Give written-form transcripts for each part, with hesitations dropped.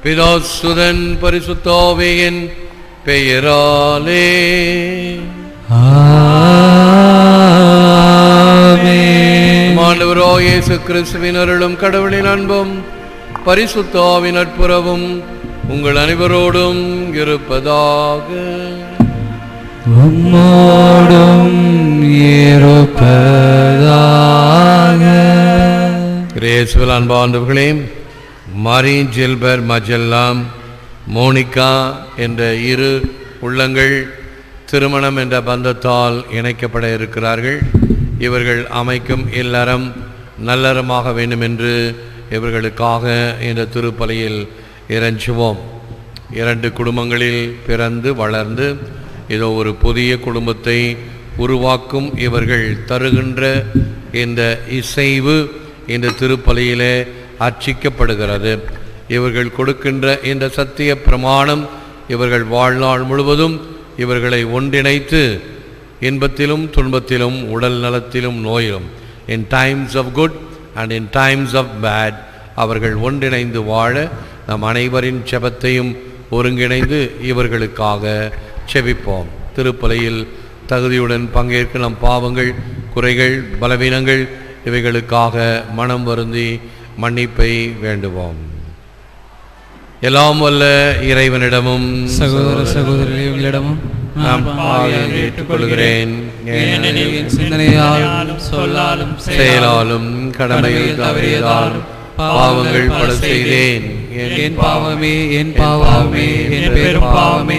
பிதாசுதன் பரிசுத்த ஆவியின் பெயராலே ஆமென். ஆண்டவராகிய இயேசு கிறிஸ்துவின் அருளும் கடவுளின் அன்பும் பரிசுத்த ஆவியின் நட்புறவும் உங்கள் அனைவரோடும் இருப்பதாக. உம்மோடும் இருப்பதாக. கிறிஸ்துவில் அன்பார்ந்தவர்களே, மாரி ஜில்பர் மஜெல்லாம் மோனிகா என்ற இரு உள்ளங்கள் திருமணம் என்ற பந்தத்தால் இணைக்கப்பட இருக்கிறார்கள். இவர்கள் அமைக்கும் இல்லறம் நல்லறமாக வேண்டும் என்று இவர்களுக்காக இந்த திருப்பலியில் இறைஞ்சுவோம். 2 குடும்பங்களில் பிறந்து வளர்ந்து இதோ ஒரு புதிய குடும்பத்தை உருவாக்கும் இவர்கள் தருகின்ற இந்த இசைவு இந்த திருப்பலியிலே அர்ச்சிக்கப்படுகிறது. இவர்கள் கொடுக்கின்ற இந்த சத்திய பிரமாணம் இவர்கள் வாழ்நாள் முழுவதும் இவர்களை ஒன்றிணைத்து இன்பத்திலும் துன்பத்திலும் உடல் நலத்திலும் நோயிலும் in times of good and in times of bad அவர்கள் ஒன்றிணைந்து வாழ நம் அனைவரின் செபத்தையும் ஒருங்கிணைந்து இவர்களுக்காக செபிப்போம். திருப்பலியில் தகுதியுடன் பங்கேற்க நம் பாவங்கள், குறைகள், பலவீனங்கள் இவைகளுக்காக மனம் வருந்தி மன்னிப்பை வேண்டுவோம். எல்லாம் வல்ல இறைவனிடமும் சகோதர சகோதரிகளிடமும் நான் பாவியாக ஏற்றுக்கொள்கிறேன். சிந்தனையாலும் சொல்லாலும் செயலாலும் கடமையில் தவறியதாலும் பாவங்கள் பல செய்தேன். என் பாவமே, என் பாவமே, என் பெரும் பாவமே.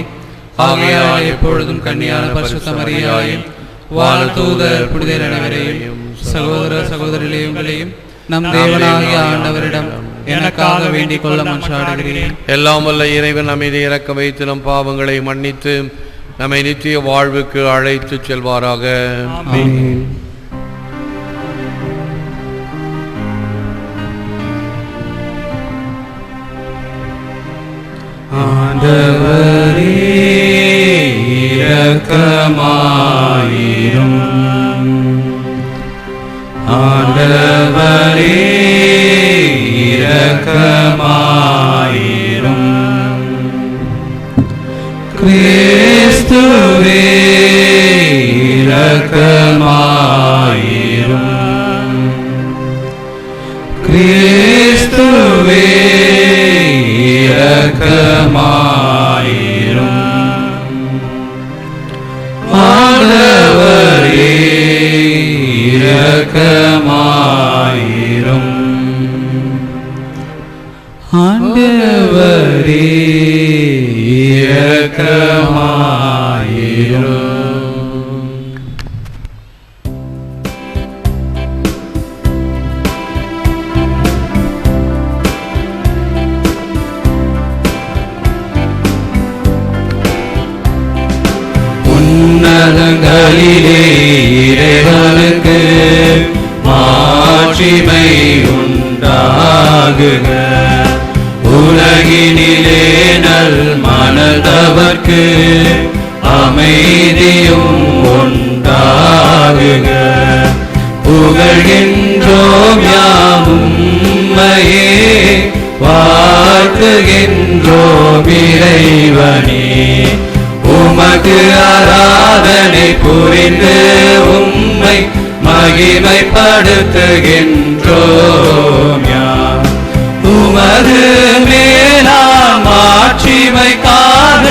ஆகையால் எப்பொழுதும் கன்னியான பரிசுத்த மரியாதையும் வானதூதர் புனிதர் அனைவரையும் சகோதர சகோதரிகளையும் நம் தேவனாகிய ஆண்டவரிடம் எனக்காக வேண்டிக் கொள்ள மன்றாடுகிறேன். எல்லாம் வல்ல இறைவன் அமைதி இறக்க வைத்து நம் பாவங்களை மன்னித்து நம்மை நித்திய வாழ்வுக்கு அழைத்து செல்வாராக. ஆமென். ஆண்டவரே இரக்கமாயிரும். ஆண்டவரே இரக்கமாயிரும். கிறிஸ்துவே இரக்கமாயிரும். கிறிஸ்துவே இரக்கமாயிரும். ஆண்டவரே இரக்கமாயிரும். ஆண்டவரே இரக்கமாயிரும். உன்னதங்களிலே இறைவனுக்கு மாட்சிமை உண்டாகுக. உலகினிலே நல் மனதவர்க்கு அமைதியும் உண்டாகுக. புகழ்கின்றோம் யாவும் உம்மையே, வாழ்த்துகின்றோம் இறைவனே. உமக்கு ஆராதனை புரிந்து உம்மை மகிமைப்படுத்துகின்றோம் யாம். உமது மேலாம் மாட்சிமைக்காக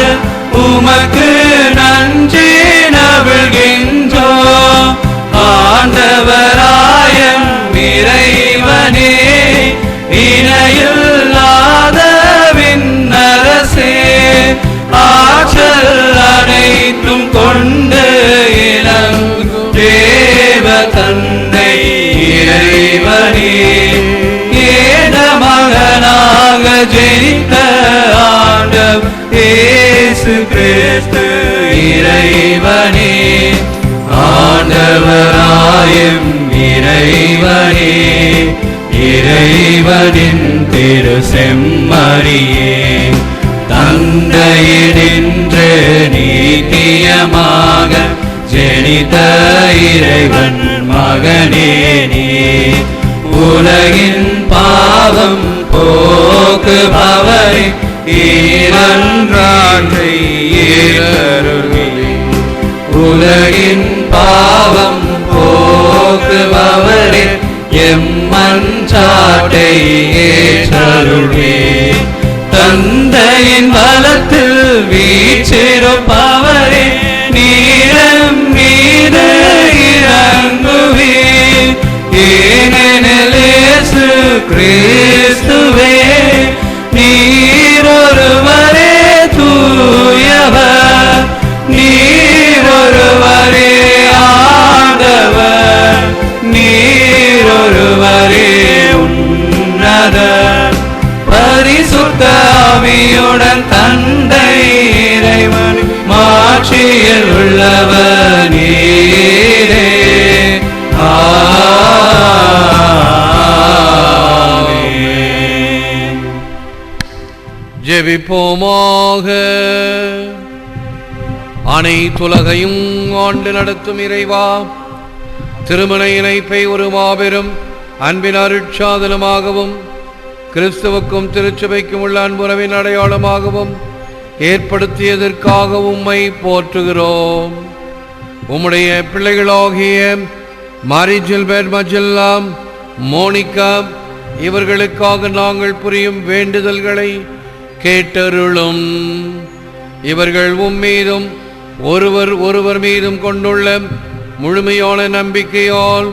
உமக்கு நன்றி நல்கின்றோம். ஆண்டவராயம் இறைவனே, இணையில்லாத விண்ணரசே, ஆற்றல் அனைத்தும் கொண்டு இலங்கும் தேவ தந்தை இறைவனே, ஏக மகனாக ஜெனித்த ஆண்டவர் இயேசு கிறிஸ்து இறைவனே. ஆண்டவராயும் இறைவனே, இறைவனின் திரு செம்மறியே, தந்தையினின்று நீத்தியமாக ஜெனித்த இறைவன் மகனே நீ. உலகின் பாவம் போக்குபவரே, மஞ்சாட்டை ஏற்றருள்வே. தந்தையின் வலத்தில் வீற்றிருப்பவரே, நீரம் மீது இறங்குவீர். ஏனெனில் இயேசு கிறிஸ்துவே நீரொருவரே தூயவர், நீரொருவரே ஆண்டவர், நீரொருவரே உன்னதர். பரிசுத்த ஆவியுடன் தந்தை இறைவன் மாட்சியில் உள்ளவர் நீரே. ஆமென். ஜெபிப்போமாக. அனைத்துலகையும் ஆண்டு நடத்தும் இறைவா, திருமண இணைப்பை ஒரு மாபெரும் அன்பின் அருட்சாதனமாகவும் கிறிஸ்துவுக்கும் திருச்சபைக்கும் உள்ள அன்புறவின் அடையாளமாகவும் ஏற்படுத்தியதற்காக உம்மை போற்றுகிறோம். உம்முடைய பிள்ளைகளாகிய மாரி ஜில்பர்ட், மஜெல்லா, மோனிகா இவர்களுக்காக நாங்கள் புரியும் வேண்டுதல்களை கேட்டருளும். இவர்கள் உம்மீதும் ஒருவர் மீதும் கொண்டுள்ள முழுமையான நம்பிக்கையால்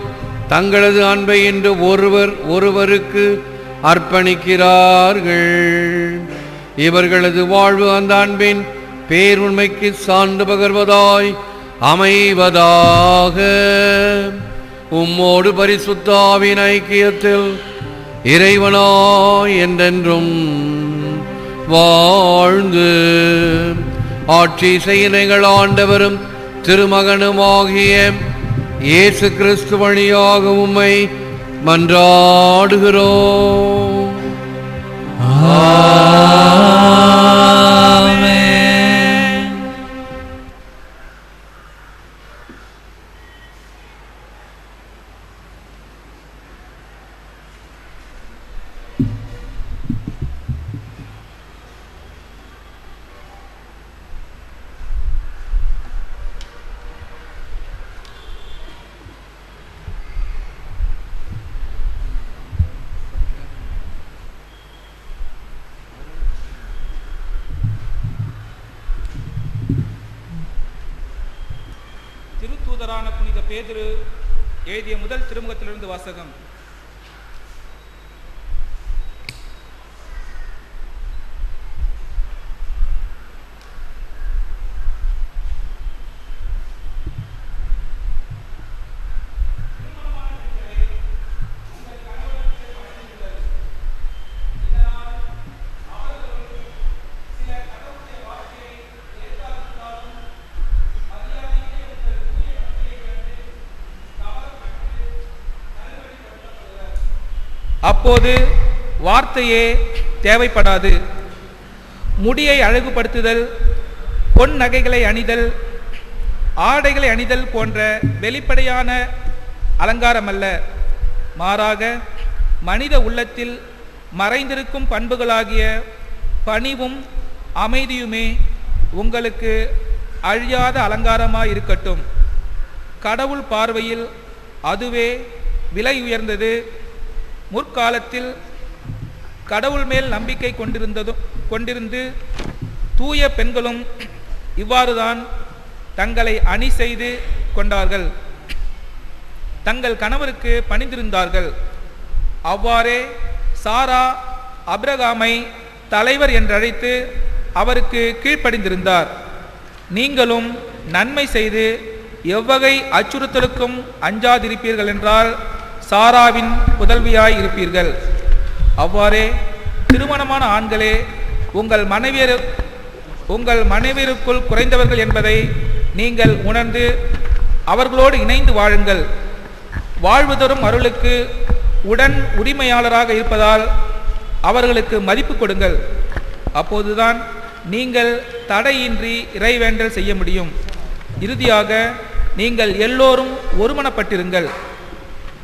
தங்களது அன்பை இன்று ஒருவருக்கு அர்ப்பணிக்கிறார்கள். இவர்களது வாழ்வு அந்த அன்பின் பேருண்மைக்கு சான்று பகர்வதாய் அமைவதாக. உம்மோடு பரிசுத்த ஆவியின் ஐக்கியத்தில் இறைவனாய் என்றென்றும் வாழ்ந்து ஆட்சி செய்யுங்கள் ஆண்டவரும் திருமகனுமாகிய இயேசு கிறிஸ்து வழியாக உம்மை மன்றாடுகிறோம். ஆமென். திருத்தூதரான புனித பேதுரு எழுதிய முதல் திருமுகத்திலிருந்து வாசகம். அப்போது வார்த்தையே தேவைப்படாது. முடியை அழகுபடுத்துதல், பொன் நகைகளை அணிதல், ஆடைகளை அணிதல் போன்ற வெளிப்படையான அலங்காரம் அல்ல. மாறாக மனித உள்ளத்தில் மறைந்திருக்கும் பண்புகளாகிய பணிவும் அமைதியுமே உங்களுக்கு அழியாத அலங்காரமாய் இருக்கட்டும். கடவுள் பார்வையில் அதுவே விலை உயர்ந்தது. முற்காலத்தில் கடவுள் மேல் நம்பிக்கை கொண்டிருந்து தூய பெண்களும் இவ்வாறுதான் தங்களை அணி செய்து கொண்டார்கள். தங்கள் கணவருக்கு பணிந்திருந்தார்கள். அவ்வாறே சாரா அப்ரகாமை தலைவர் என்றழைத்து அவருக்கு கீழ்ப்படிந்திருந்தார். நீங்களும் நன்மை செய்து எவ்வகை அச்சுறுத்தலுக்கும் அஞ்சாதிருப்பீர்கள் என்றால் சாராவின் புதல்வியாய் இருப்பீர்கள். அவ்வாறே திருமணமான ஆண்களே உங்கள் மனைவியருக்குள் குறைந்தவர்கள் என்பதை நீங்கள் உணர்ந்து அவர்களோடு இணைந்து வாழுங்கள். வாழ்வு தரும் அருளுக்கு உடன் உரிமையாளராக இருப்பதால் அவர்களுக்கு மதிப்பு கொடுங்கள். அப்போதுதான் நீங்கள் தடையின்றி இறைவேண்டல் செய்ய முடியும். இறுதியாக நீங்கள் எல்லோரும் ஒருமனப்பட்டிருங்கள்.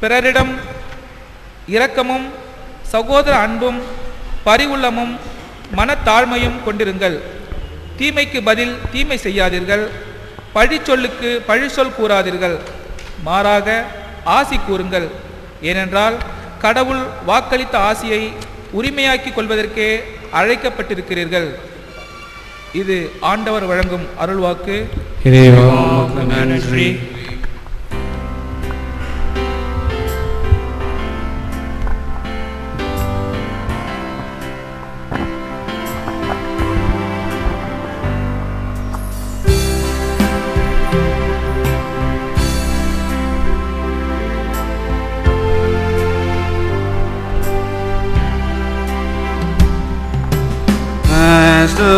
பிறரிடம் இரக்கமும் சகோதர அன்பும் பரிவுள்ளமும் மனத்தாழ்மையும் கொண்டிருங்கள். தீமைக்கு பதில் தீமை செய்யாதீர்கள். பழிச்சொல்லுக்கு பழிச்சொல் கூறாதீர்கள். மாறாக ஆசி கூறுங்கள். ஏனென்றால் கடவுள் வாக்களித்த ஆசியை உரிமையாக்கிக் கொள்வதற்கே அழைக்கப்பட்டிருக்கிறீர்கள். இது ஆண்டவர் வழங்கும் அருள்வாக்கு. இறைவா உமக்கு நன்றி. As the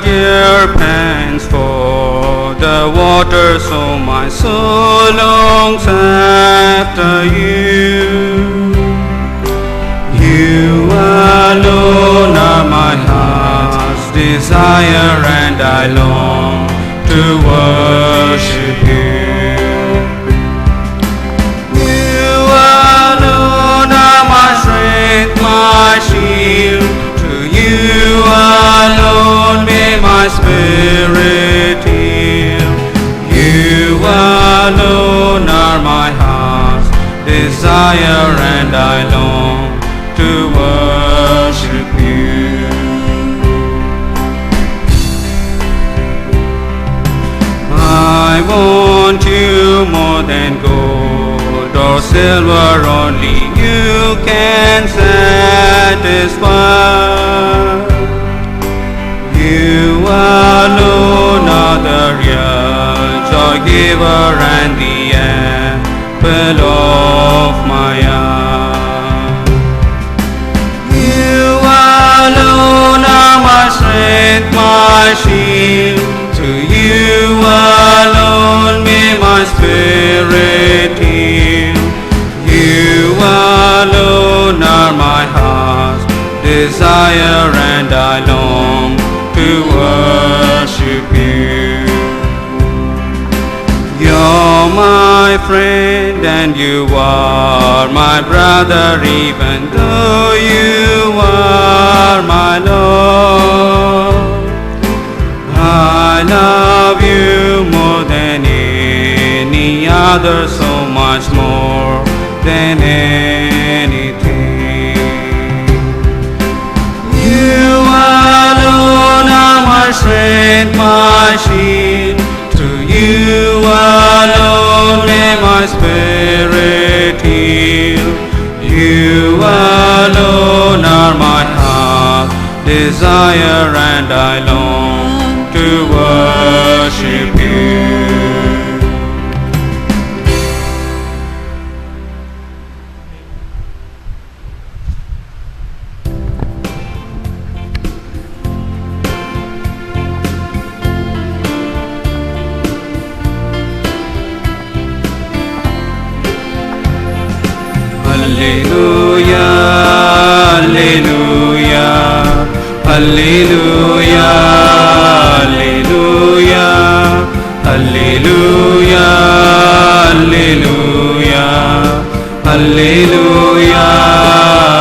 deer pants for the water, so my soul longs after you. You alone are my heart's desire, and I long to worship you. You alone are my strength, my shield. You alone may my spirit heal. You alone are my heart's desire, and I long to worship you. I want you more than gold or silver, only you can satisfy. You alone are the real joy giver and the apple of my eye. You alone are my strength, my shield. To you alone may my spirit heal. You alone are my heart's desire, and I long to worship you. You're my friend and you are my brother, even though you are my Lord. I love you more than any other, so much more than anything. You alone are my strength, my shield. To you alone may my spirit heal. You alone are my heart's desire, and I long to worship you. Alleluia, alleluia, alleluia, alleluia, alleluia, alleluia, alleluia,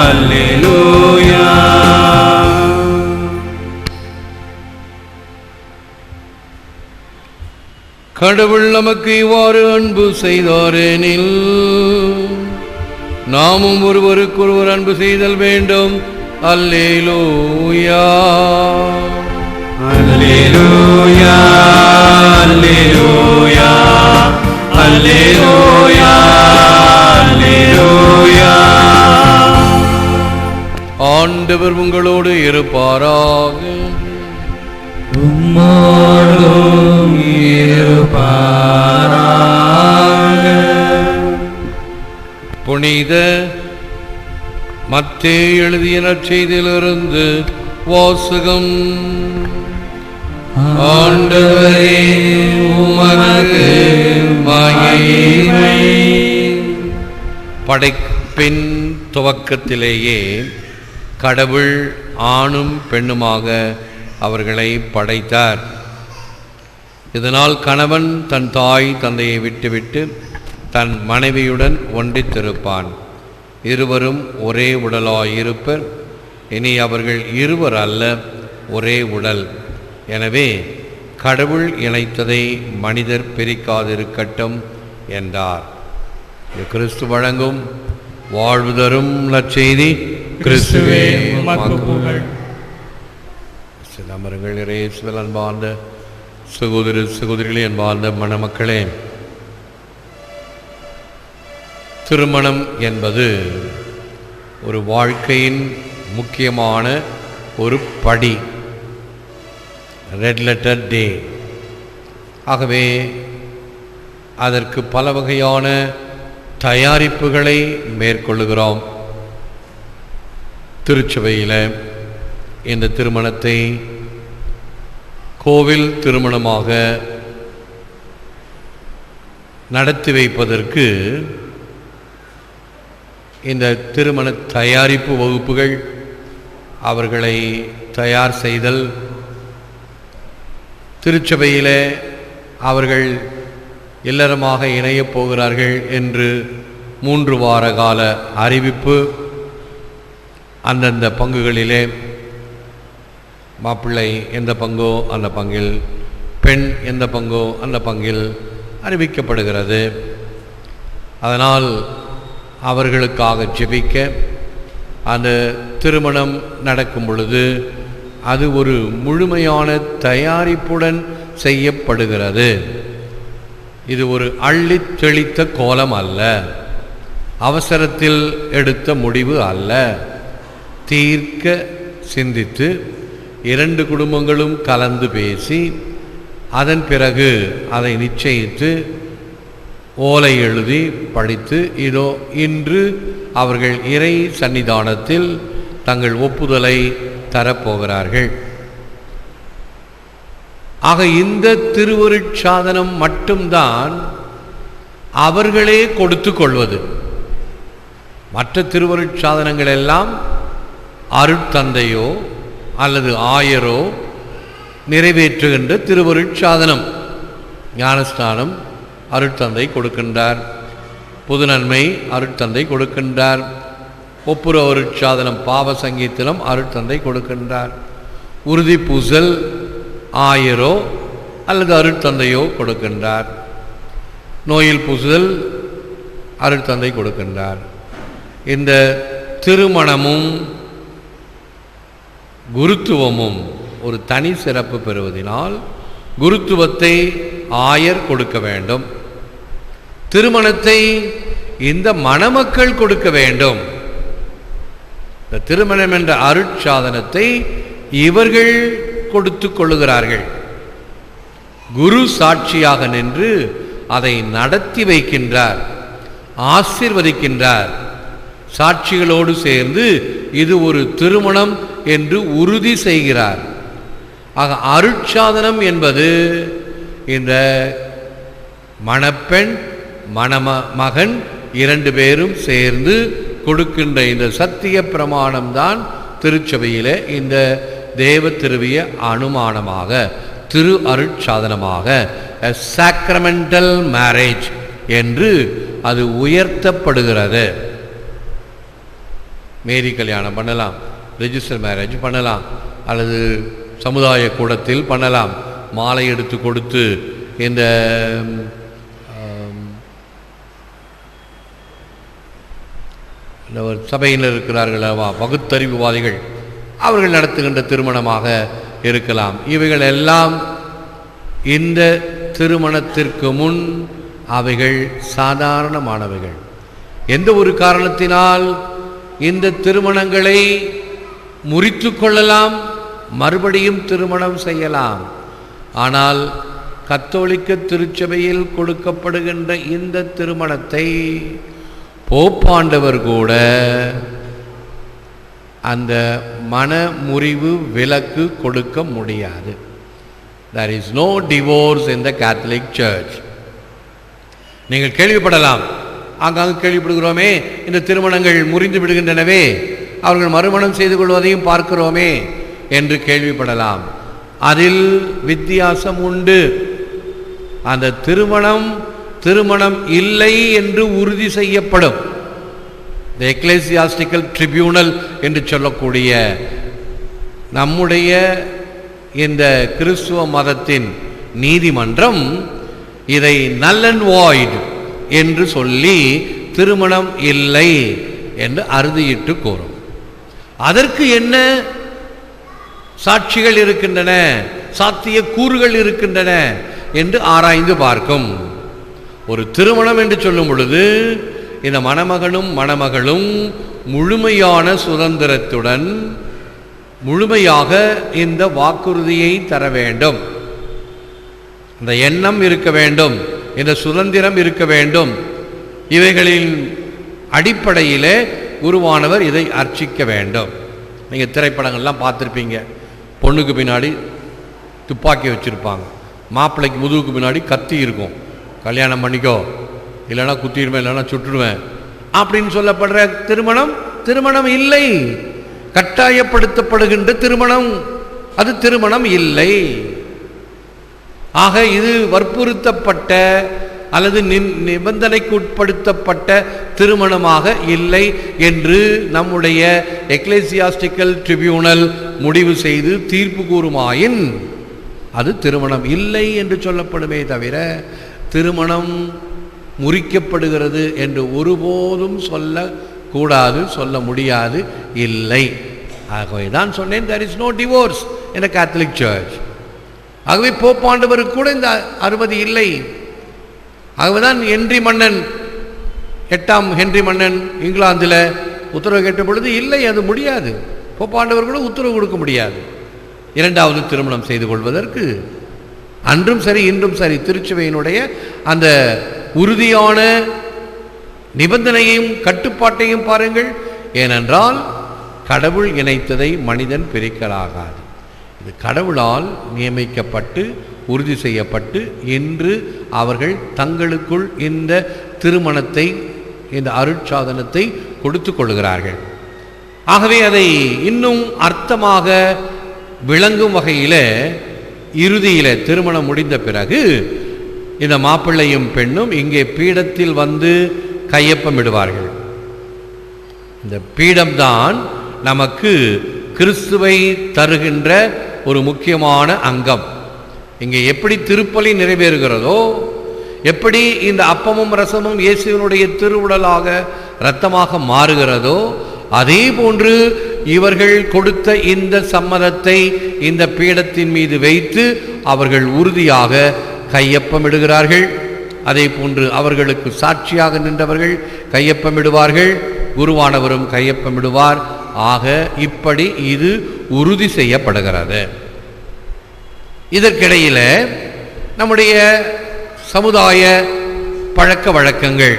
alleluia. கடவுள் நமக்கு இவ்வாறு அன்பு செய்தாரெனில் நாமும் ஒருவருக்கொருவர் அன்பு செய்தல் வேண்டும். அல்லேலூயா, அல்லேலூயா, அல்லேலூயா, அல்லேலூயா, அல்லேலூயா. ஆண்டவர் உங்களோடு இருப்பாராக. உம்மோடும் இருப்பாராக. புனித மத்தேயு எழுதிய நற்செய்தியிலிருந்து வாசகம். ஆண்டவரே உமக்கு மகிமை. படைப்பின் துவக்கத்திலேயே கடவுள் ஆணும் பெண்ணுமாக அவர்களை படைத்தார். இதனால் கணவன் தன் தாய் தந்தையை விட்டுவிட்டு தன் மனைவியுடன் ஒன்றித்திருப்பான். இருவரும் ஒரே உடலாயிருப்பர். இனி அவர்கள் இருவர் அல்ல, ஒரே உடல். எனவே கடவுள் இணைத்ததை மனிதர் பிரிக்காதிருக்கட்டும் என்றார். இது கிறிஸ்து வழங்கும் வாழ்வு தரும் நற்செய்தி கிறிஸ்துவே உமக்கு புகழ். அமருங்கள். இயேசுவில் அன்பார்ந்த சகோதர சகோதரிகளே, அன்பார்ந்த மணமக்களே, திருமணம் என்பது ஒரு வாழ்க்கையின் முக்கியமான ஒரு படி, ரெட் லெட்டர் டே. ஆகவே அதற்கு பல வகையான தயாரிப்புகளை மேற்கொள்ளுகிறோம். திருச்சபையில் இந்த திருமணத்தை கோவில் திருமணமாக நடத்தி வைப்பதற்கு இந்த திருமண தயாரிப்பு வகுப்புகள், அவர்களை தயார் செய்தல், திருச்சபையில் அவர்கள் இல்லறமாக இணையப் போகிறார்கள் என்று 3 வார கால அறிவிப்பு, அந்தந்த பங்குகளிலே மாப்பிள்ளை எந்த பங்கோ அந்த பங்கில், பெண் எந்த பங்கோ அந்த பங்கில் அறிவிக்கப்படுகிறது. அதனால் அவர்களுக்காக ஜெபிக்க, அந்த திருமணம் நடக்கும் பொழுது அது ஒரு முழுமையான தயாரிப்புடன் செய்யப்படுகிறது. இது ஒரு அள்ளி தெளித்த கோலம் அல்ல, அவசரத்தில் எடுத்த முடிவு அல்ல. தீர்க்க சிந்தித்து 2 குடும்பங்களும் கலந்து பேசி அதன் பிறகு அதை நிச்சயித்து ஓலை எழுதி படித்து, இதோ இன்று அவர்கள் இறை சன்னிதானத்தில் தங்கள் ஒப்புதலை தரப்போகிறார்கள். ஆக இந்த திருவருட்சாதனம் மட்டும்தான் அவர்களே கொடுத்து கொள்வது. மற்ற திருவருட்சாதனங்கள் எல்லாம் அருட்தந்தையோ அல்லது ஆயரோ நிறைவேற்றுகின்ற திருவருட்சாதனம். ஞானஸ்நானம் அருட்தந்தை கொடுக்கின்றார், பொது நன்மை அருட்தந்தை கொடுக்கின்றார், ஒப்புரவு அருட்சாதனம் பாவ சங்கீத்திலம் அருட்தந்தை கொடுக்கின்றார், உறுதி பூசல் ஆயரோ அல்லது அருட்தந்தையோ கொடுக்கின்றார், நோயில் பூசுதல் அருட்தந்தை கொடுக்கின்றார். இந்த திருமணமும் குருத்துவமும் ஒரு தனி சிறப்பு பெறுவதனால் குருத்துவத்தை ஆயர் கொடுக்க வேண்டும், திருமணத்தை இந்த மணமக்கள் கொடுக்க வேண்டும். இந்த திருமணம் என்ற அருட்சாதனத்தை இவர்கள் கொடுத்து கொள்ளுகிறார்கள். குரு சாட்சியாக நின்று அதை நடத்தி வைக்கின்றார், ஆசீர்வதிக்கின்றார். சாட்சிகளோடு சேர்ந்து இது ஒரு திருமணம் என்று உறுதி செய்கிறார். ஆக அருட்சாதனம் என்பது இந்த மணப்பெண் மணமகன் 2 பேரும் சேர்ந்து கொடுக்கின்ற இந்த சத்திய பிரமாணம்தான் திருச்சபையிலே இந்த தேவ திருவிய அனுமானமாக, திரு அருட்சாதனமாக, சாக்ரமெண்டல் மேரேஜ் என்று அது உயர்த்தப்படுகிறது. மேரி கல்யாணம் பண்ணலாம், ரெஜிஸ்டர் மேரேஜ் பண்ணலாம், அல்லது சமுதாய கூடத்தில் பண்ணலாம். மாலை எடுத்து கொடுத்து இந்த சபையில் இருக்கிறார்கள் பகுத்தறிவுவாதிகள், அவர்கள் நடத்துகின்ற திருமணமாக இருக்கலாம். இவைகள் எல்லாம் இந்த திருமணத்திற்கு முன் அவைகள் சாதாரணமானவைகள். எந்த ஒரு காரணத்தினால் இந்த திருமணங்களை முறித்து கொள்ளலாம், மறுபடியும் திருமணம் செய்யலாம். ஆனால் கத்தோலிக்க திருச்சபையில் கொடுக்கப்படுகின்ற இந்த திருமணத்தை போப்பாண்டவர் கூட அந்த மன முறிவு விலக்கு கொடுக்க முடியாது. There is no divorce in the Catholic Church. நீங்கள் கேள்விப்படலாம், ஆங்காங்கு கேள்விப்படுகிறோமே, இந்த திருமணங்கள் முறிந்து விடுகின்றனவே, அவர்கள் மறுமணம் செய்து கொள்வதையும் பார்க்கிறோமே என்று கேள்விப்படலாம். அதில் வித்தியாசம் உண்டு. அந்த திருமணம் இல்லை என்று உறுதி செய்யப்படும். தி எக்லேசியாஸ்டிக்கல் ட்ரிபியூனல் என்று சொல்லக்கூடிய நம்முடைய இந்த கிறிஸ்துவ மதத்தின் நீதிமன்றம் இதை நல் அண்ட் வாய்ட் என்று சொல்லி திருமணம் இல்லை என்று அறுதியிட்டு கூறும். அதற்கு என்ன சாட்சிகள் இருக்கின்றன, சாத்திய கூறுகள் இருக்கின்றன என்று ஆராய்ந்து பார்க்கும். ஒரு திருமணம் என்று சொல்லும் பொழுது இந்த மணமகனும் மணமகளும் முழுமையான சுதந்திரத்துடன் முழுமையாக இந்த வாக்குறுதியை தர வேண்டும், இந்த எண்ணம் இருக்க வேண்டும், இந்த சுதந்திரம் இருக்க வேண்டும். இவைகளின் அடிப்படையிலே குருவானவர் இதை அர்ச்சிக்க வேண்டும். நீங்கள் திரைப்படங்கள்லாம் பார்த்துருப்பீங்க, பொண்ணுக்கு பின்னாடி துப்பாக்கி வச்சுருப்பாங்க, மாப்பிள்ளைக்கு முதுகுக்கு பின்னாடி கத்தி இருக்கும், கல்யாணம் பண்ணிக்கோ இல்லைன்னா குத்திடுவேன் இல்லைன்னா சுட்டுடுவேன் அப்படின்னு சொல்லப்படுற திருமணம் திருமணம் இல்லை, கட்டாயப்படுத்தப்படுகின்ற திருமணம், அது திருமணம் இல்லை. ஆக இது வற்புறுத்தப்பட்ட அல்லது நிபந்தனைக்கு உட்படுத்தப்பட்ட திருமணமாக இல்லை என்று நம்முடைய எக்லேசியாஸ்டிக்கல் ட்ரிபியூனல் முடிவு செய்து தீர்ப்பு கூறுமாயின் அது திருமணம் இல்லை என்று சொல்லப்படுமே தவிர திருமணம் முறிக்கப்படுகிறது என்று ஒருபோதும் சொல்லக்கூடாது, சொல்ல முடியாது, இல்லை. ஆகவே தான் சொன்னேன், there is no divorce in a Catholic Church. ஆகவே போப்பாண்டவருக்கு கூட இந்த அனுமதி இல்லை. ஆகவேதான் ஹென்றி மன்னன், 8ஆம் ஹென்றி மன்னன் இங்கிலாந்தில் உத்தரவு கேட்ட பொழுது இல்லை, அது முடியாது, போப்பாண்டவர் கூட உத்தரவு கொடுக்க முடியாது இரண்டாவது திருமணம் செய்து கொள்வதற்கு. அன்றும் சரி இன்றும் சரி திருச்சபையினுடைய அந்த உறுதியான நிபந்தனையையும் கட்டுப்பாட்டையும் பாருங்கள். ஏனென்றால் கடவுள் இணைத்ததை மனிதன் பிரிக்கலாகாது. இது கடவுளால் நியமிக்கப்பட்டு உறுதி செய்யப்பட்டு இன்று அவர்கள் தங்களுக்குள் இந்த திருமணத்தை, இந்த அருட்சாதனத்தை கொடுத்து கொள்கிறார்கள். ஆகவே அதை இன்னும் அர்த்தமாக விளங்கும் வகையில் இறுதியில் திருமணம் முடிந்த பிறகு இந்த மாப்பிள்ளையும் பெண்ணும் இங்கே பீடத்தில் வந்து கையொப்பமிடுவார்கள். இந்த பீடம்தான் நமக்கு கிறிஸ்துவை தருகின்ற ஒரு முக்கியமான அங்கம். இங்கே எப்படி திருப்பலி நிறைவேறுகிறதோ, எப்படி இந்த அப்பமும் ரசமும் இயேசுவினுடைய திருவுடலாக இரத்தமாக மாறுகிறதோ, அதே போன்று இவர்கள் கொடுத்த இந்த சம்மதத்தை இந்த பீடத்தின் மீது வைத்து அவர்கள் உறுதியாக கையொப்பமிடுகிறார்கள். அதே போன்று அவர்களுக்கு சாட்சியாக நின்றவர்கள் கையொப்பமிடுவார்கள், குருவானவரும் கையொப்பமிடுவார். ஆக இப்படி இது உறுதி செய்யப்படுகிறது. இதற்கிடையில் நம்முடைய சமுதாய பழக்க வழக்கங்கள்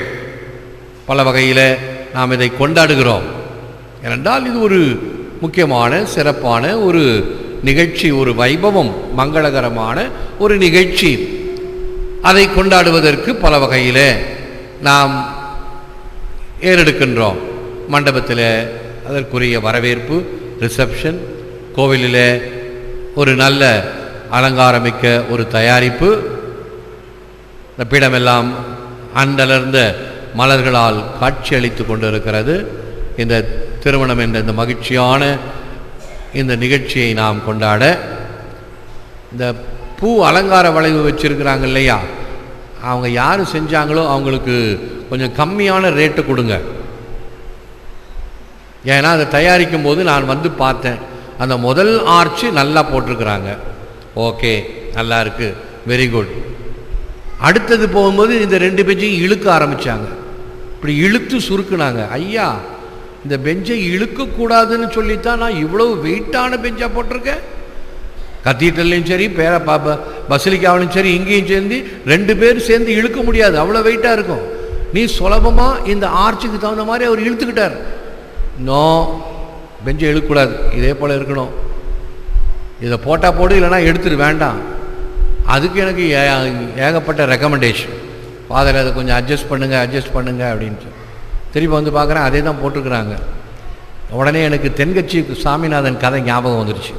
பல வகையில் நாம் இதை கொண்டாடுகிறோம். ஏனென்றால் இது ஒரு முக்கியமான சிறப்பான ஒரு நிகழ்ச்சி, ஒரு வைபவம், மங்களகரமான ஒரு நிகழ்ச்சி. அதை கொண்டாடுவதற்கு பல வகையில் நாம் ஏறெடுக்கின்றோம். மண்டபத்தில் அதற்குரிய வரவேற்பு, ரிசப்ஷன், கோவிலில் ஒரு நல்ல அலங்காரமிக்க ஒரு தயாரிப்பு, இந்த பீடமெல்லாம் அண்டலர்ந்த மலர்களால் காட்சியளித்து கொண்டிருக்கிறது. இந்த திருமணம் என்ற இந்த மகிழ்ச்சியான இந்த நிகழ்ச்சியை நாம் கொண்டாட இந்த பூ அலங்கார வளைவு வச்சுருக்கிறாங்க இல்லையா, அவங்க யார் செஞ்சாங்களோ அவங்களுக்கு கொஞ்சம் கம்மியான ரேட்டு கொடுங்க. ஏன்னா அதை தயாரிக்கும் போது நான் வந்து பார்த்தேன், அந்த முதல் ஆர்ச்சு நல்லா போட்டிருக்கிறாங்க, ஓகே நல்லா இருக்குது, வெரி குட். அடுத்தது போகும்போது இந்த 2 பெஞ்சையும் இழுக்க ஆரம்பித்தாங்க, இப்படி இழுத்து சுருக்குனாங்க. ஐயா, இந்த பெஞ்சை இழுக்கக்கூடாதுன்னு சொல்லித்தான் நான் இவ்வளவு வெயிட்டான பெஞ்சாக போட்டிருக்கேன். கத்தீட்ரல்லையும் சரி, பசிலிக்காவிலும் சரி, இங்கேயும் சேர்ந்து 2 பேர் சேர்ந்து இழுக்க முடியாது, அவ்வளோ வெயிட்டாக இருக்கும். நீ சுலபமாக இந்த ஆர்ச்சுக்கு தகுந்த மாதிரி அவர் இழுத்துக்கிட்டார். நோ, பெஞ்சை இழுக்கக்கூடாது, இதே போல் இருக்கணும், இதை போட்டால் போடு, இல்லைனா எடுத்துட்டு வேண்டாம். அதுக்கு எனக்கு ஏகப்பட்ட ரெக்கமெண்டேஷன், ஃபாதர் அதை கொஞ்சம் அட்ஜஸ்ட் பண்ணுங்க அப்படின்ட்டு. திருப்பி வந்து பார்க்குறேன், அதே தான் போட்டிருக்கிறாங்க. உடனே எனக்கு தென்கட்சி சாமிநாதன் கதை ஞாபகம் வந்துருச்சு.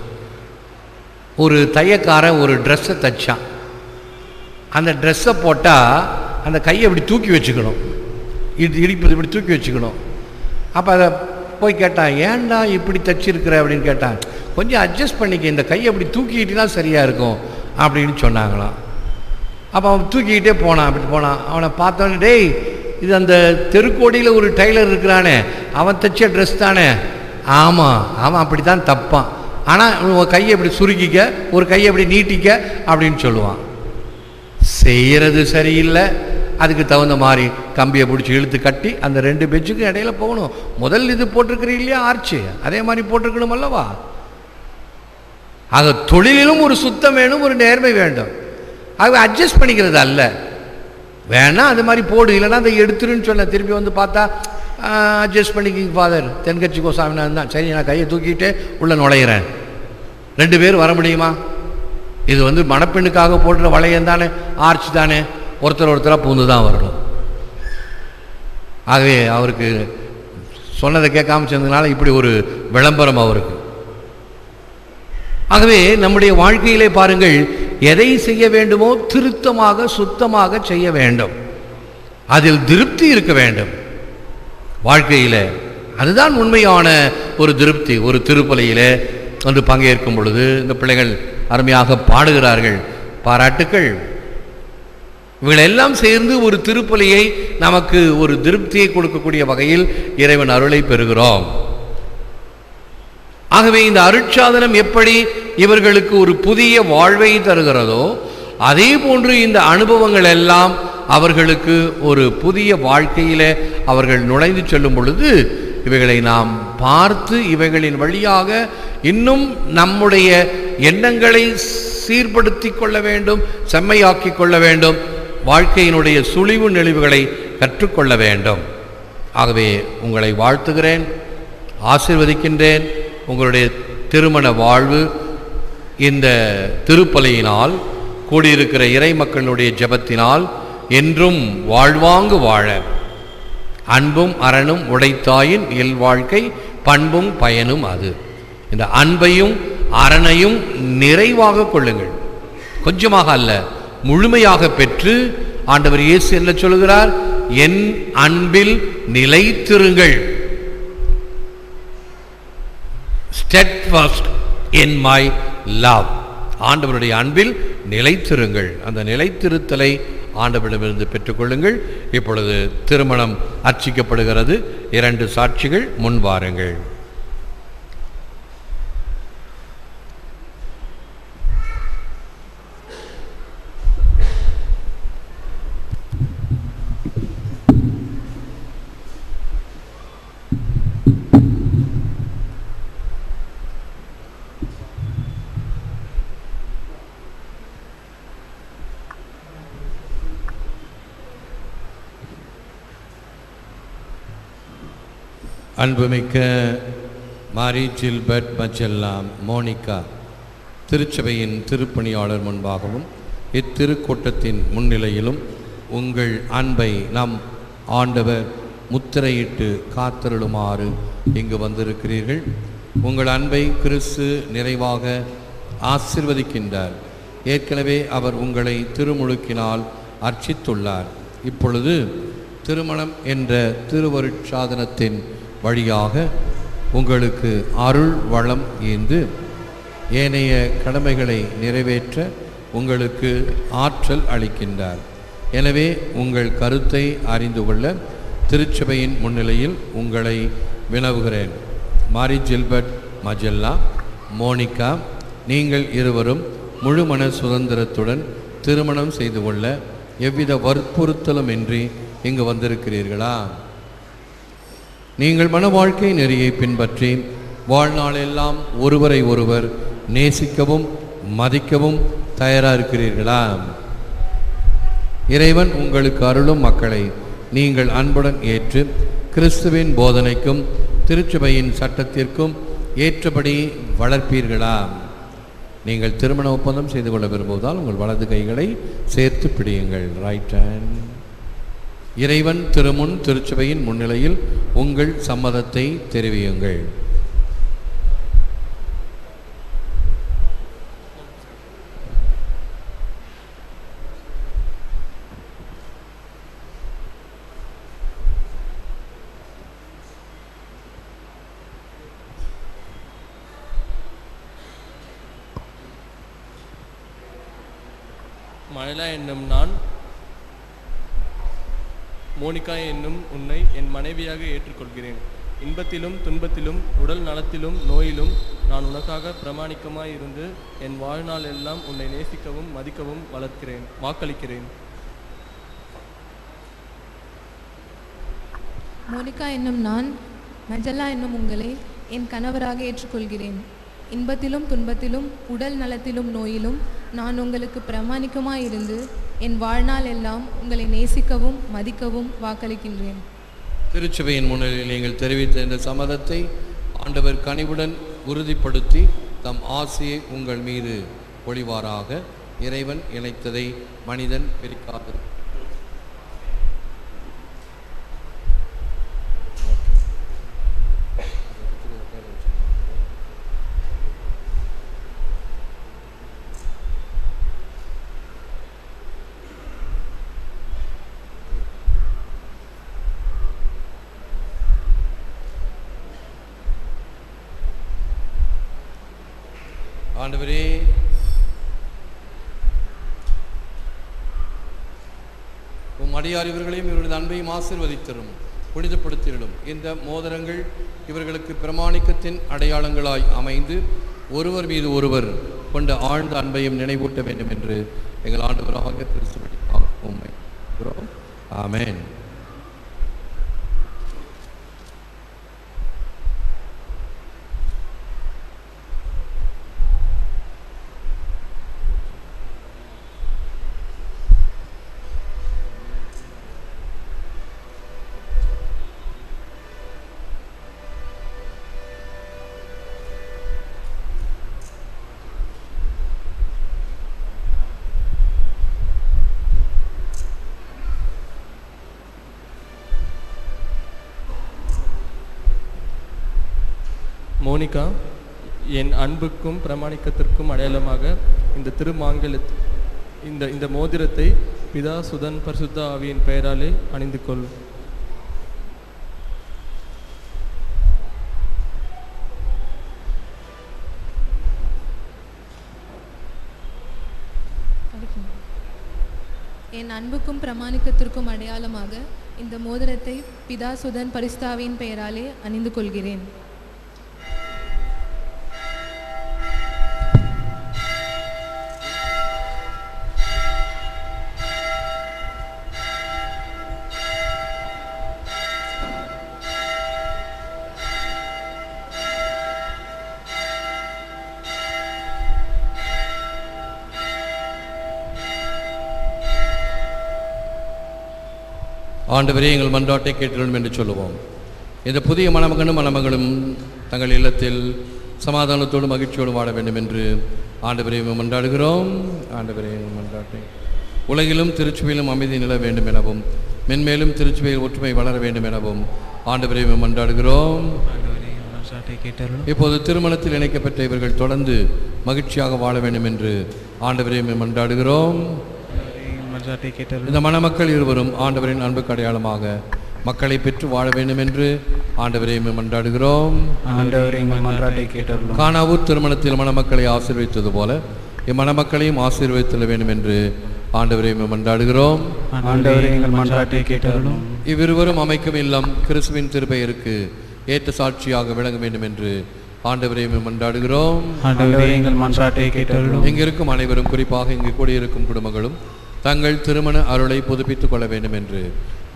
ஒரு தையக்காரன் ஒரு ட்ரெஸ்ஸை தைச்சான். அந்த ட்ரெஸ்ஸை போட்டால் அந்த கையை இப்படி தூக்கி வச்சுக்கணும், இடிப்பது இப்படி தூக்கி வச்சுக்கணும். அப்போ அதை போய் கேட்டான், ஏன்டா இப்படி தைச்சிருக்கிற அப்படின்னு கேட்டான். கொஞ்சம் அட்ஜஸ்ட் பண்ணிக்க, இந்த கையை அப்படி தூக்கிக்கிட்டா சரியாக இருக்கும் அப்படின்னு சொன்னாங்களாம். அப்போ அவன் தூக்கிக்கிட்டே போனான். அப்படி போனான். அவனை பார்த்தோன்னே, டேய் இது அந்த தெருக்கோடியில் ஒரு டைலர் இருக்கிறானே, அவன் தைச்ச ட்ரெஸ் தானே. ஆமாம், அவன் அப்படி தான் தப்பான். ஆனால் ஒரு கையை இப்படி சுருக்கிக்க, ஒரு கையை இப்படி நீட்டிக்க அப்படின்னு சொல்லுவான். செய்கிறது சரியில்லை. அதுக்கு தகுந்த மாதிரி கம்பியை பிடிச்சி இழுத்து கட்டி அந்த 2 பெஞ்சுக்கும் இடையில போகணும். முதல் இது போட்டிருக்கிறீங்க இல்லையா ஆர்ச்சு, அதே மாதிரி போட்டிருக்கணும் அல்லவா? ஆக தொழிலிலும் ஒரு சுத்தம் வேணும், ஒரு நேர்மை வேண்டும். ஆக அட்ஜஸ்ட் பண்ணிக்கிறது அல்ல. வேணா அது மாதிரி போடு, இல்லைன்னா அதை எடுத்துருன்னு சொன்ன. திருப்பி வந்து பார்த்தா அட்ஜஸ்ட் பண்ணிக்கிங்க ஃபாதர், தென்கட்சி கோசாமினான் தான். சரி, நான் கையை தூக்கிட்டு உள்ளே நுழையிறேன். 2 பேர் வர முடியுமா? இது வந்து மணப்பெண்ணுக்காக போடுற வளையம் தானே, ஆர்ச் தானே, ஒருத்தராக பூந்து தான் வரணும். ஆகவே அவருக்கு சொன்னதை கேட்காம சேர்ந்ததுனால இப்படி ஒரு விளம்பரம் அவருக்கு. ஆகவே நம்முடைய வாழ்க்கையிலே பாருங்கள், எதை செய்ய வேண்டுமோ திருத்தமாக சுத்தமாக செய்ய வேண்டும். அதில் திருப்தி இருக்க வேண்டும் வாழ்க்கையில். அதுதான் உண்மையான ஒரு திருப்தி. ஒரு திருப்பலியிலே வந்து பங்கேற்கும் பொழுது இந்த பிள்ளைகள் அருமையாக பாடுகிறார்கள், பாராட்டுக்கள். இவங்களெல்லாம் சேர்ந்து ஒரு திருப்பலியை நமக்கு ஒரு திருப்தியை கொடுக்கக்கூடிய வகையில் இறைவன் அருளை பெறுகிறோம். ஆகவே இந்த அருட்சாதனம் எப்படி இவர்களுக்கு ஒரு புதிய வாழ்வை தருகிறதோ, அதே போன்று இந்த அனுபவங்கள் எல்லாம் அவர்களுக்கு ஒரு புதிய வாழ்க்கையிலே அவர்கள் நுழைந்து செல்லும் பொழுது இவைகளை நாம் பார்த்து இவைகளின் வழியாக இன்னும் நம்முடைய எண்ணங்களை சீர்படுத்தி கொள்ள வேண்டும், செம்மையாக்கி கொள்ள வேண்டும், வாழ்க்கையினுடைய சுழிவு நெளிவுகளை கற்றுக்கொள்ள வேண்டும். ஆகவே உங்களை வாழ்த்துகிறேன், ஆசீர்வதிக்கின்றேன். உங்களுடைய திருமண வாழ்வு இந்த திருப்பலியினால், கூடியிருக்கிற இறை மக்களுடைய ஜெபத்தினால் என்றும் வாழ்வாங்கு வாழ, அன்பும் அரணும் உடைத்தாயின் இல் வாழ்க்கை பண்பும் பயனும் அது. இந்த அன்பையும் அரணையும் நிறைவாக கொள்ளுங்கள், கொஞ்சமாக அல்ல, முழுமையாக பெற்று ஆண்டவர் இயேசு என்ன சொல்கிறார்? என் அன்பில் நிலைத்திருங்கள். steadfast in my love. ஆண்டவருடைய அன்பில் நிலைத்திருங்கள். அந்த நிலைத்திருத்தலை ஆண்டவரிடமிருந்து பெற்றுக்கொள்ளுங்கள். இப்பொழுது திருமணம் அர்ச்சிக்கப்படுகிறது. 2 சாட்சிகள் முன் வாருங்கள். அன்புமிக்க மாரி ஜில்பர்ட் மஜெல்லா மோனிகா திருச்சபையின் திருப்பணியாளர் முன்பாகவும் இத்திருக்கூட்டத்தின் முன்னிலையிலும் உங்கள் அன்பை நம் ஆண்டவர் முத்திரையிட்டு காத்தருளுமாறு இங்கு வந்திருக்கிறீர்கள். உங்கள் அன்பை கிறிஸ்து நிறைவாக ஆசீர்வதிக்கின்றார். ஏற்கனவே அவர் உங்களை திருமுழுக்கினால் அர்ச்சித்துள்ளார். இப்பொழுது திருமணம் என்ற திருவருட்சாதனத்தின் வழியாக உங்களுக்கு அருள் வளம் ஈந்து ஏனைய கடமைகளை நிறைவேற்ற உங்களுக்கு ஆற்றல் அளிக்கின்றார். எனவே உங்கள் கருத்தை அறிந்து கொள்ள திருச்சபையின் முன்னிலையில் உங்களை வினவுகிறேன். மாரி ஜில்பர்ட் மஜெல்லா மோனிகா, நீங்கள் இருவரும் முழுமன சுதந்திரத்துடன் திருமணம் செய்து கொள்ள எவ்வித வற்புறுத்தலுமின்றி இங்கு வந்திருக்கிறீர்களா? நீங்கள் மன வாழ்க்கை நெறியை பின்பற்றி வாழ்நாளெல்லாம் ஒருவரை ஒருவர் நேசிக்கவும் மதிக்கவும் தயாராக இருக்கிறீர்களா? இறைவன் உங்களுக்கு அருளும் மக்களை நீங்கள் அன்புடன் ஏற்று கிறிஸ்துவின் போதனைக்கும் திருச்சபையின் சட்டத்திற்கும் ஏற்றபடி வளர்ப்பீர்களா? நீங்கள் திருமண ஒப்பந்தம் செய்து கொள்ள விரும்புவதால் உங்கள் வலது கைகளை சேர்த்து பிடியுங்கள். Right hand. இறைவன் திருமுன் திருச்சபையின் முன்னிலையில் உங்கள் சம்மதத்தை தெரிவியுங்கள். மழலா என்னும் நான் மோனிகா என்னும் உன்னை என் மனைவியாக ஏற்றுக்கொள்கிறேன். இன்பத்திலும் துன்பத்திலும் உடல் நலத்திலும் நோயிலும் நான் உனக்காக பிரமாணிக்கமாய் இருந்து என் வாழ்நாள் எல்லாம் உன்னை நேசிக்கவும் மதிக்கவும் வாக்களிக்கிறேன். மோனிகா என்னும் நான் மஜல்லா என்னும் உங்களை என் கணவராக ஏற்றுக்கொள்கிறேன். இன்பத்திலும் துன்பத்திலும் உடல் நலத்திலும் நோயிலும் நான் உங்களுக்கு பிரமாணிக்கமாயிருந்து என் வாழ்நாள் எல்லாம் உங்களை நேசிக்கவும் மதிக்கவும் வாக்களிக்கின்றேன். திருச்சபையின் முன்னிலையில் நீங்கள் தெரிவித்த இந்த சம்மதத்தை ஆண்டவர் கனிவுடன் உறுதிப்படுத்தி தம் ஆசையை உங்கள் மீது பொழிவாராக. இறைவன் இணைத்ததை மனிதன் பிரிக்காது. ஆண்டவரே, உம் அடியார் இவர்களையும் இவர்களது அன்பையும் ஆசீர்வதித்தரும் புனிதப்படுத்திடும். இந்த மோதிரங்கள் இவர்களுக்கு பிரமாணிக்கத்தின் அடையாளங்களாய் அமைந்து ஒருவர் மீது ஒருவர் கொண்ட ஆழ்ந்த அன்பையும் நினைவூட்ட வேண்டும் என்று எங்கள் ஆண்டவராக கிறிஸ்துவிற்காக உம்மை ஆமென். மோனிகா, என் அன்புக்கும் பிரமாணிக்கத்திற்கும் அடையாளமாக இந்த இந்த மோதிரத்தை பிதா சுதன் பரிசுத்த ஆவியின் பெயராலே அணிந்து கொள். என் அன்புக்கும் பிரமாணிக்கத்திற்கும் அடையாளமாக இந்த மோதிரத்தை பிதா சுதன் பரிசுத்த ஆவியின் பெயராலே அணிந்து கொள்கிறேன். ஆண்டவரே, எங்கள் மன்றாட்டை கேட்டுள்ளோம் என்று சொல்லுவோம். இந்த புதிய மணமகனும் மணமகளும் தங்கள் இல்லத்தில் சமாதானத்தோடு மகிழ்ச்சியோடு வாழ வேண்டும் என்று ஆண்டவரே மன்றாடுகிறோம். ஆண்டவரே, எங்கள் மன்றாட்டை உலகிலும் திருச்சபையிலும் அமைதி நில வேண்டும் எனவும் மென்மேலும் திருச்சபையில் ஒற்றுமை வளர வேண்டும் எனவும் ஆண்டவரே மன்றாடுகிறோம். இப்போது திருமணத்தில் இணைக்கப்பட்ட இவர்கள் தொடர்ந்து மகிழ்ச்சியாக வாழ வேண்டும் என்று ஆண்டவரே மன்றாடுகிறோம். இந்த மணமக்கள் இருவரும் ஆண்டவரின் அன்புக்கு அடையாளமாக மக்களை பெற்று வாழ வேண்டும் என்று ஆண்டவரை மன்றாடுகிறோம். கானாவூர் திருமணத்தில் மணமக்களை ஆசீர்வதித்தது போல இம்மணமக்களையும் ஆசீர்வதித்தல வேண்டும் என்று ஆண்டவரை மன்றாடுகிறோம். இவ்விருவரும் அமைக்கும் இல்லம் கிறிஸ்துவின் திருப்பெயருக்கு ஏற்ற சாட்சியாக விளங்க வேண்டும் என்று ஆண்டவரை மன்றாடுகிறோம். இங்கிருக்கும் அனைவரும், குறிப்பாக இங்கு கூடியிருக்கும் குடும்பங்களும் தங்கள் திருமண அருளை புதுப்பித்துக் கொள்ள வேண்டும் என்று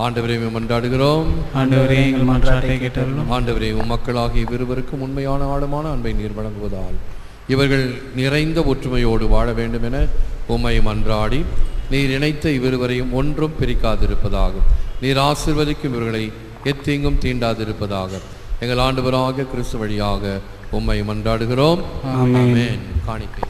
ஆண்டவரை மன்றாடுகிறோம். ஆண்டவரே, மக்களாகிய இவ்விருவருக்கும் உண்மையான ஆழமான அன்பை நீர் வழங்குவதால் இவர்கள் நிறைந்த ஒற்றுமையோடு வாழ வேண்டும் என உம்மை மன்றாடி நீர் இணைத்த இவ்விருவரையும் ஒன்றும் பிரிக்காதிருப்பதாக, நீர் ஆசீர்வதிக்கும் இவர்களை எத்தீங்கும் தீண்டாதிருப்பதாக எங்கள் ஆண்டவராக கிறிஸ்து வழியாக உம்மை மன்றாடுகிறோம். ஆமென். காணிக்கை.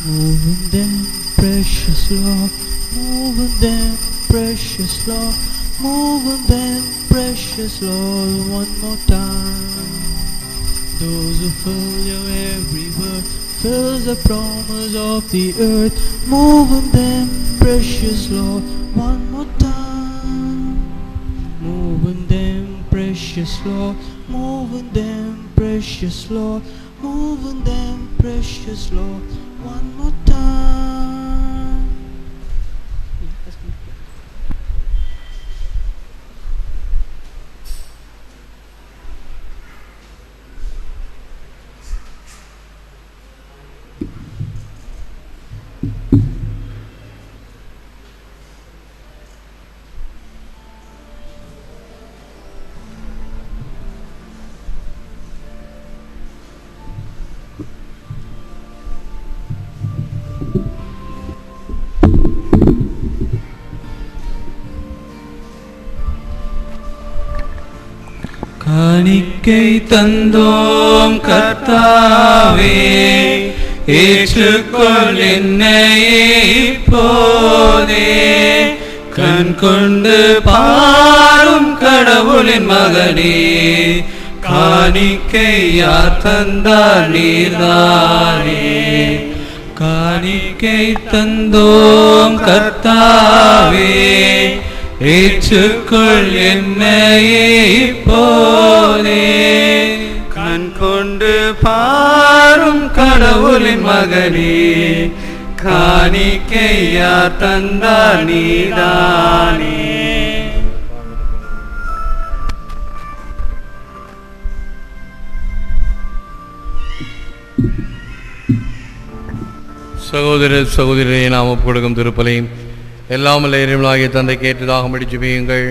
Move in them, precious Lord. Move in them, precious Lord. Move in them, precious Lord, one more time. Those who fill your every word, fills the promise of the earth. Move in them, precious Lord, one more time. Move in them, precious Lord. Move in them, precious Lord. Move in them, precious Lord, one more time. காணிக்கை தந்தோம் கர்த்தாவே, ஏற்றுக்கொள் என்னையே இப்போதே. கண் கொண்டு பாரும் கடவுளின் மகனே, காணிக்கை யார் தந்தார் நீர்தானே. காணிக்கை தந்தோம் கர்த்தாவே, ஏற்றுக்கொள் என்னையே இப்போதே. கண் கொண்டு பாரும் கடவுளின் மகனே, காணிக்கை யார் தந்தார் நீதானே. சகோதர சகோதரியை நாம் ஒப்புக்கொடுக்கும் திருப்பலையும் எல்லாம் இறைவனாகிய தந்தை கேட்டதாக முடிச்சு பெய்யுங்கள்.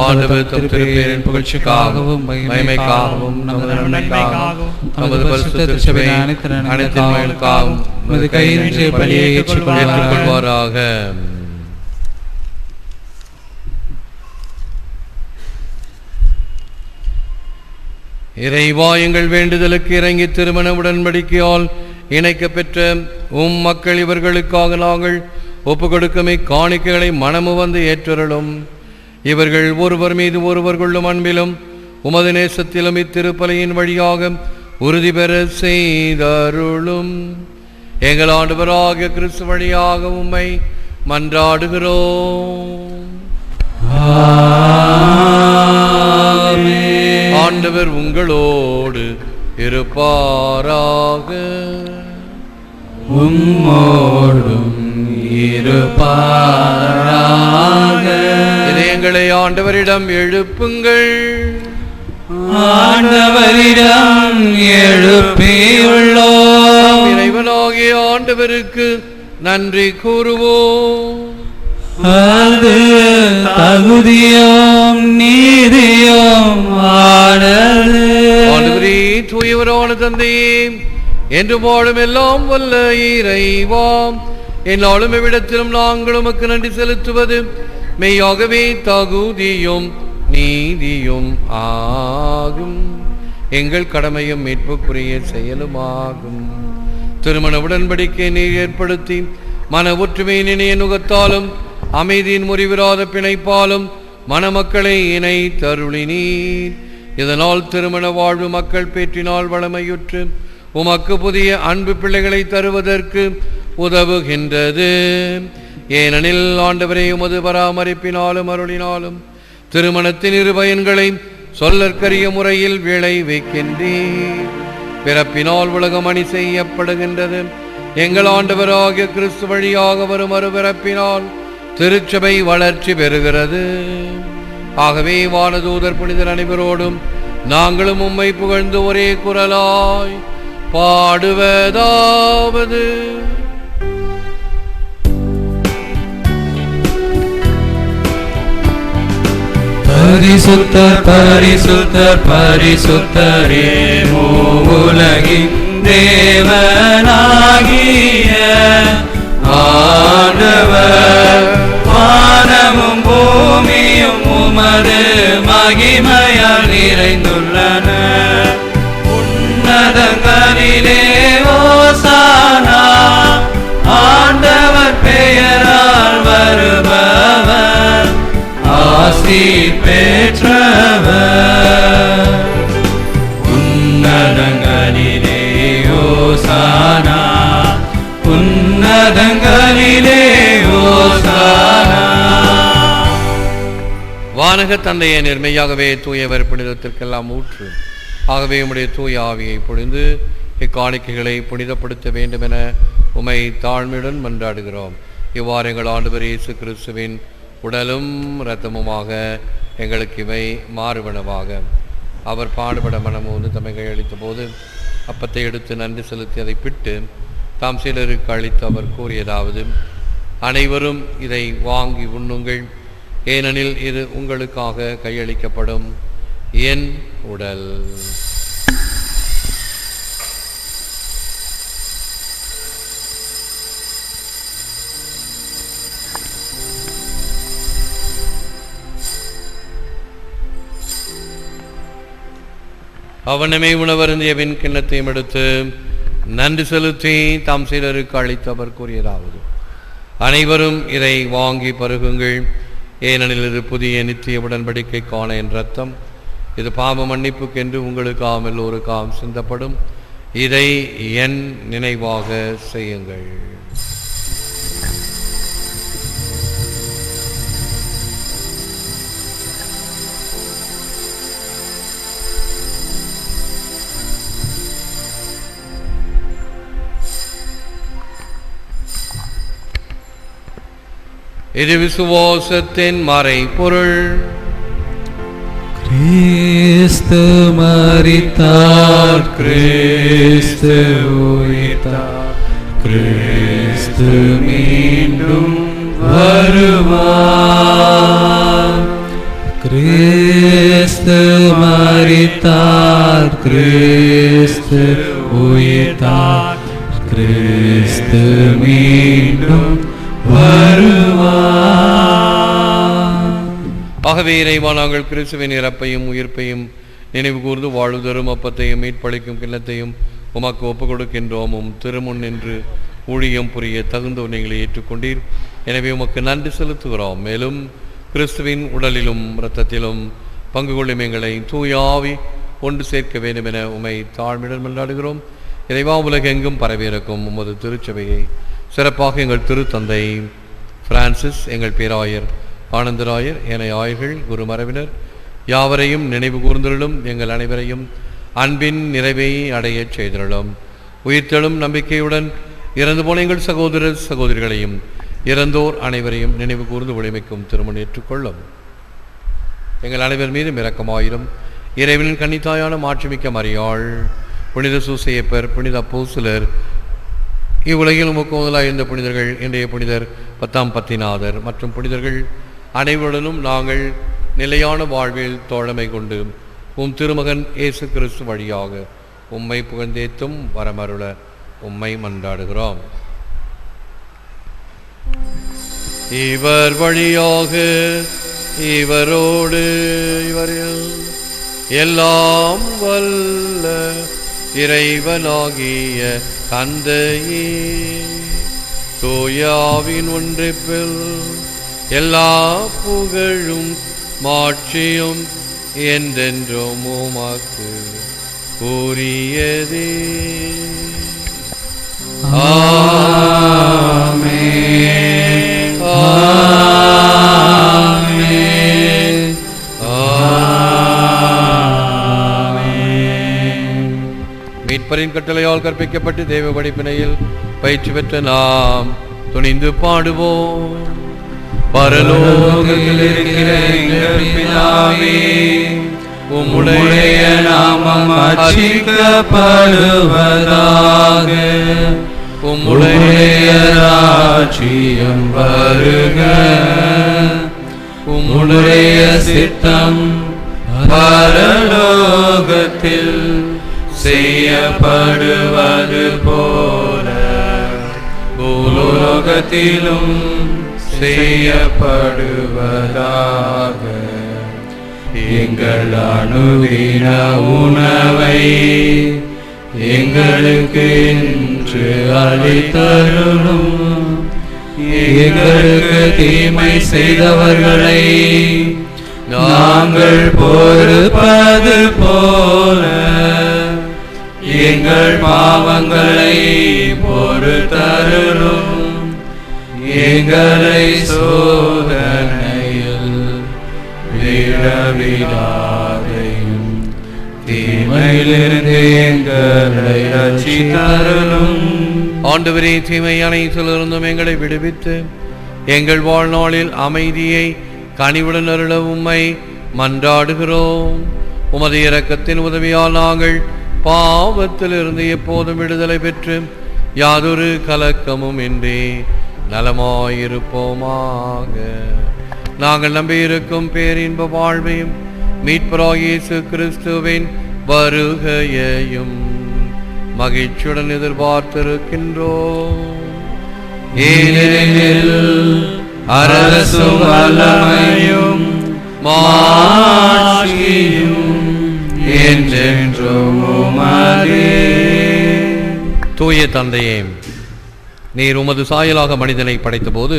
ஆண்டவர் தம் திருப்பெயரின் புகழ்ச்சிக்காகவும் மகிமைக்காகவும் நமது நன்மைக்காகவும் நமது பரிசுத்த திருச்சபையின் அனைத்து நன்மைகளுக்காகவும் நமது கையின்றி பலியை ஏற்றுக்கொள்வாராக. இறைவா, எங்கள் வேண்டுதலுக்கு இறங்கி திருமண உடன்படிக்கையால் இணைக்க பெற்ற மக்கள் இவர்களுக்காக நாங்கள் ஒப்பு கொடுக்கும் இக்காணிக்கைகளை மனமு வந்து ஏற்றருளும். இவர்கள் ஒருவர் மீது ஒருவர் கொள்ளும் அன்பிலும் உமது நேசத்திலும் இத்திருப்பலையின் வழியாக உறுதி பெற செய்தருளும். எங்கள் ஆண்டவராகிய கிறிஸ்து வழியாக உம்மை மன்றாடுகிறோம். ஆண்டவர் உங்களோடு இருப்பாராக. உம்மோடும் இருப்பாராக. இதயங்களை ஆண்டவரிடம் எழுப்புங்கள். ஆண்டவரிடம் எழுப்பியுள்ளோம். இறைவனாகிய ஆண்டவருக்கு நன்றி கூறுவோம். அது தகுதியும் நீதியும் ஆனது. ஆண்டவரே, தூயவரான தந்தையே, என்று வாழும் எல்லாம் வல்ல இறைவாம், என்னாலும் எவ்விடத்திலும் நாங்கள் உமக்கு நன்றி செலுத்துவது மெய்யாகவே தகுதியும் நீதியும் ஆகும். எங்கள் கடமையும் மீட்புக்குரிய செயலுமாகும். திருமண உடன்படிக்கை நீர் ஏற்படுத்தி மன ஒற்றுமை நினைய நுகத்தாலும் அமைதியின் முறிவிராத பிணைப்பாலும் மணமக்களை இணை தருளினீர். இதனால் திருமண வாழ்வு மக்கள் பேற்றினால் வளமையுற்று உமக்கு புதிய அன்பு பிள்ளைகளை தருவதற்கு உதவுகின்றது. ஏனெனில் ஆண்டவரே, உமது பராமரிப்பினாலும் அருளினாலும் திருமணத்தின் இரு பயன்களை சொல்லற்கரிய முறையில் விளை வைக்கின்றீர். பிறப்பினால் உலகம் அணி செய்யப்படுகின்றது. எங்கள் ஆண்டவராகிய கிறிஸ்து வழியாக வரும் மறுபிறப்பினால் திருச்சபை வளர்ச்சி பெறுகிறது. ஆகவே வானதூதர் புனிதர் அனைவரோடும் நாங்களும் உம்மை புகழ்ந்து ஒரே குரலாய் பாடுவதாவது: பரிசுத்தர் பரிசுத்தர் பரிசுத்தரே, மூவுலகின் தேவனாகிய ஆண்டவர். வானமும் பூமியும் உமது மகிமையால் நிறைந்துள்ளன. உன்னதங்களிலே ஓசானா, ஆசி பெற்றவர். உன்னதங்களிலே ஓசானா, உன்னதங்களிலே ஓசானா. வானக தந்தையை நேர்மையாகவே தூயவர் புனிதத்திற்கெல்லாம் ஊற்று. ஆகவே உம்முடைய தூய ஆவியை பொழிந்து இக்காணிக்கைகளை புனிதப்படுத்த வேண்டும் என உம்மை தாழ்மையுடன் மன்றாடுகிறோம். இவ்வாறு எங்கள் ஆண்டவர் இயேசு கிறிஸ்துவின் உடலும் இரத்தமுமாக எங்களுக்கு இவை மாறுவனவாக. அவர் பாடுபட மனமோந்து தம்மை கையளித்த போது அப்பத்தை எடுத்து நன்றி செலுத்தி அதை பிட்டு தாம் சிலருக்கு அளித்து அவர் கூறியதாவது: அனைவரும் இதை வாங்கி உண்ணுங்கள், ஏனெனில் இது உங்களுக்காக கையளிக்கப்படும் என் உடல். அவனமே உணவருந்தியவின் கிண்ணத்தையும் எடுத்து நன்றி செலுத்தி தாம் சிலருக்கு அளித்து அவர் கூறியதாவது: அனைவரும் இதை வாங்கி பருகுங்கள், ஏனெனில் இது புதிய நித்திய உடன்படிக்கைக்கான என் இரத்தம். இது பாவ மன்னிப்புக்கென்று உங்களுக்காம் எல்லோருக்காம் சிந்தப்படும். இதை என் நினைவாக செய்யுங்கள். இது விசுவாசத்தின் மறைபொருள். கிறிஸ்து மரித்தார், கிறிஸ்து உயிர்த்தார், கிறிஸ்து மீண்டும் வருவார். கிறிஸ்து மரித்தார், கிறிஸ்து உயிர்த்தார், கிறிஸ்து மீண்டும் வருவார். ஆகவே இறைவா, நாங்கள் கிறிஸ்துவின் இறப்பையும் உயிர்ப்பையும் நினைவு கூர்ந்து வாழ்வுதரும் அப்பத்தையும் மீட்பளிக்கும் கிண்ணத்தையும் உமக்கு ஒப்புக் கொடுக்கின்றோம். திருமுன் நின்று ஊழியம் புரிய தகுந்த நீங்களை ஏற்றுக்கொண்டீர். எனவே உமக்கு நன்றி செலுத்துகிறோம். மேலும் கிறிஸ்துவின் உடலிலும் இரத்தத்திலும் பங்கு கொள்ளும் எங்களை தூய ஆவி ஒன்று சேர்க்க வேண்டும் என உம்மை தாழ்மையுடன் மன்றாடுகிறோம். இறைவா, உலகெங்கும் பரவியிருக்கும் உமது திருச்சபையை சிறப்பாக எங்கள் திருத்தந்தை பிரான்சிஸ், எங்கள் பேராயர் ஆனந்தராயர், ஏனைய ஆயர்கள், குருமரபினர் யாவரையும் நினைவு கூர்ந்தருளும். எங்கள் அனைவரையும் அன்பின் நிறைவை அடையச் செய்தருளும். உயிர்த்தெழும் நம்பிக்கையுடன் இறந்து போன எங்கள் சகோதர சகோதரிகளையும் இறந்தோர் அனைவரையும் நினைவு கூர்ந்து ஒளிமைக்கும் திருமணம் ஏற்றுக்கொள்ளும். எங்கள் அனைவர் மீதும் இரக்கமாயிரும். இறைவனின் கன்னித்தாயான மாட்சிமிக்க மரியாள், புனித சூசையப்பர், புனித அப்போஸ்தலர், இவ்வுலகில் உமக்கு முதலாக இருந்த புனிதர்கள், இன்றைய புனிதர் 10ஆம் பத்திநாதர் மற்றும் புனிதர்கள் அனைவருடனும் நாங்கள் நிலையான வாழ்வில் தோழமை கொண்டு உம் திருமகன் இயேசு கிறிஸ்து வழியாக உம்மை புகழ்ந்தேத்தும் வரமருள உம்மை மன்றாடுகிறோம். இவர் வழியாக இவரோடு இவரில் எல்லாம் வல்ல இறைவனாகிய தந்தையே, தூயாவின் ஒன்றிப்பில் எல்லா புகழும் மாட்சியும் என்றென்றும் உமக்கு உரியதே. ஆமென். ஆமென். ஆமென். மீட்பரின் கட்டளையால் கற்பிக்கப்பட்டு தேவ படிப்பினையில் பயிற்சி பெற்ற நாம் துணிந்து பாடுவோம். பரலோகத்தில் இருக்கிற எங்கள் பிதாவே, உம்முடைய நாமம் அர்ச்சிக்கப்படுவதாக. உம்முடைய ராஜ்யம் வருக. உம்முடைய சித்தம் பரலோகத்தில் செய்யப்படுவது போல பூலோகத்திலும் செய்யப்படுவதாக. எங்கள் அனுதின உணவை எங்களுக்கு இன்று அளித்தருளும். எங்களுக்கு தீமை செய்தவர்களை நாங்கள் பொறுப்பது போல எங்கள் பாவங்களை பொறுத்தருளும். எங்களை சோதனையில் விழவிடாதையும் தீமையிலிருந்து எங்களை ரட்சித்தருளும். ஆண்டவரே, தீமை அனைத்திலிருந்தும் எங்களை விடுவித்து எங்கள் வாழ்நாளில் அமைதியை கனிவுடன் அருள உம்மை மன்றாடுகிறோம். உமது இரக்கத்தின் உதவியால் நாங்கள் பாவத்திலிருந்து எப்போதும் விடுதலை பெற்று யாதொரு கலக்கமும் இன்றி நலமாயிருப்போமாக. நாங்கள் நம்பியிருக்கும் பேரின்ப வாழ்வையும் மீட்பராகிய இயேசு கிறிஸ்துவின் வருகையையும் மகிழ்ச்சியுடன் எதிர்பார்த்திருக்கின்றோம். ஏனெனில் அரசும் வல்லமையும் மாட்சியும் என்றென்றும் உமதே. தூய தந்தையே, நீர் உமது சாயலாக மனிதனை படைத்தபோது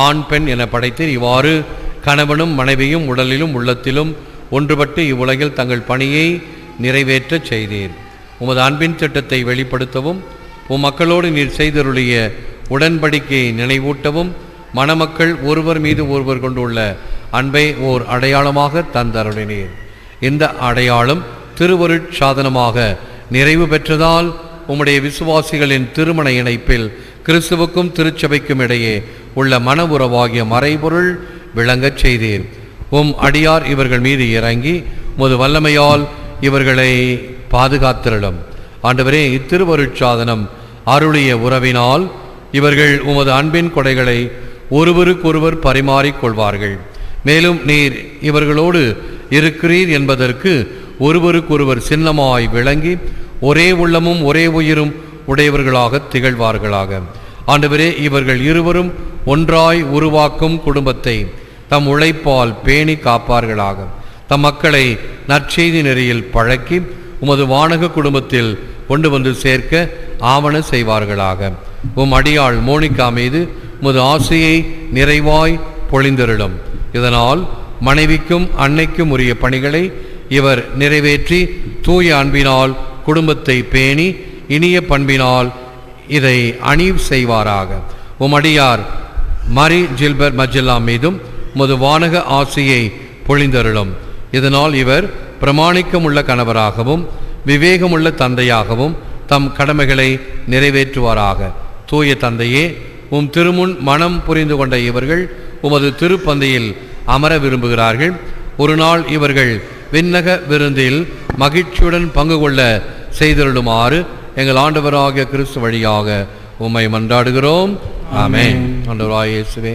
ஆண் பெண் என படைத்து இவ்வாறு கணவனும் மனைவியும் உடலிலும் உள்ளத்திலும் ஒன்றுபட்டு இவ்வுலகில் தங்கள் பணியை நிறைவேற்றச் செய்தீர். உமது அன்பின் திட்டத்தை வெளிப்படுத்தவும் உம் மக்களோடு நீர் செய்தருளிய உடன்படிக்கையை நினைவூட்டவும் மணமக்கள் ஒருவர் மீது ஒருவர் கொண்டுள்ள அன்பை ஓர் அடையாளமாக தந்தருளினீர். இந்த அடையாளம் திருவருட்சாதனமாக நிறைவு பெற்றதால் உம்முடைய விசுவாசிகளின் திருமண இணைப்பில் கிறிஸ்துவுக்கும் திருச்சபைக்கும் இடையே உள்ள மன உறவாகிய மறைபொருள் விளங்கச் செய்தீர். உம் அடியார் இவர்கள் மீது இறங்கி உமது வல்லமையால் இவர்களை பாதுகாத்திரளும். ஆண்டவரே, இத்திருவருட்சாதனம் அருளிய உறவினால் இவர்கள் உமது அன்பின் கொடைகளை ஒருவருக்கொருவர் பரிமாறிக்கொள்வார்கள். மேலும் நீர் இவர்களோடு இருக்கிறீர் என்பதற்கு ஒருவருக்கொருவர் சின்னமாய் விளங்கி ஒரே உள்ளமும் ஒரே உயிரும் உடையவர்களாக திகழ்வார்களாக. ஆண்டவரே, இவர்கள் இருவரும் ஒன்றாய் உருவாக்கும் குடும்பத்தை தம் உழைப்பால் பேணி காப்பார்களாக. தம் மக்களை நற்செய்தி நெறியில் பழக்கி உமது வானக குடும்பத்தில் கொண்டு வந்து சேர்க்க ஆவண செய்வார்களாக. உம் அடியாள் மோனிகா மீது உமது ஆசையை நிறைவாய் பொழிந்தருளும். இதனால் மனைவிக்கும் அன்னைக்கும் உரிய பணிகளை இவர் நிறைவேற்றி தூய அன்பினால் குடும்பத்தை பேணி இனிய பண்பினால் இதை அணிவு செய்வாராக. உம் அடியார் மரி ஜில்பர் மஜெல்லா மீதும் உமது வானக ஆசையை பொழிந்தருளும். இதனால் இவர் பிரமாணிக்கமுள்ள கணவராகவும் விவேகமுள்ள தந்தையாகவும் தம் கடமைகளை நிறைவேற்றுவாராக. தூய தந்தையே, உம் திருமுன் மனம் புரிந்து கொண்ட இவர்கள் உமது திருப்பந்தையில் அமர விரும்புகிறார்கள். ஒரு நாள் இவர்கள் விண்ணக விருந்தில் மகிழ்ச்சியுடன் பங்கு கொள்ள செய்தருளுமாறு எங்கள் ஆண்டவராகிய கிறிஸ்து வழியாக உம்மை மன்றாடுகிறோம். ஆமென். ஆண்டவராகிய இயேசுவே,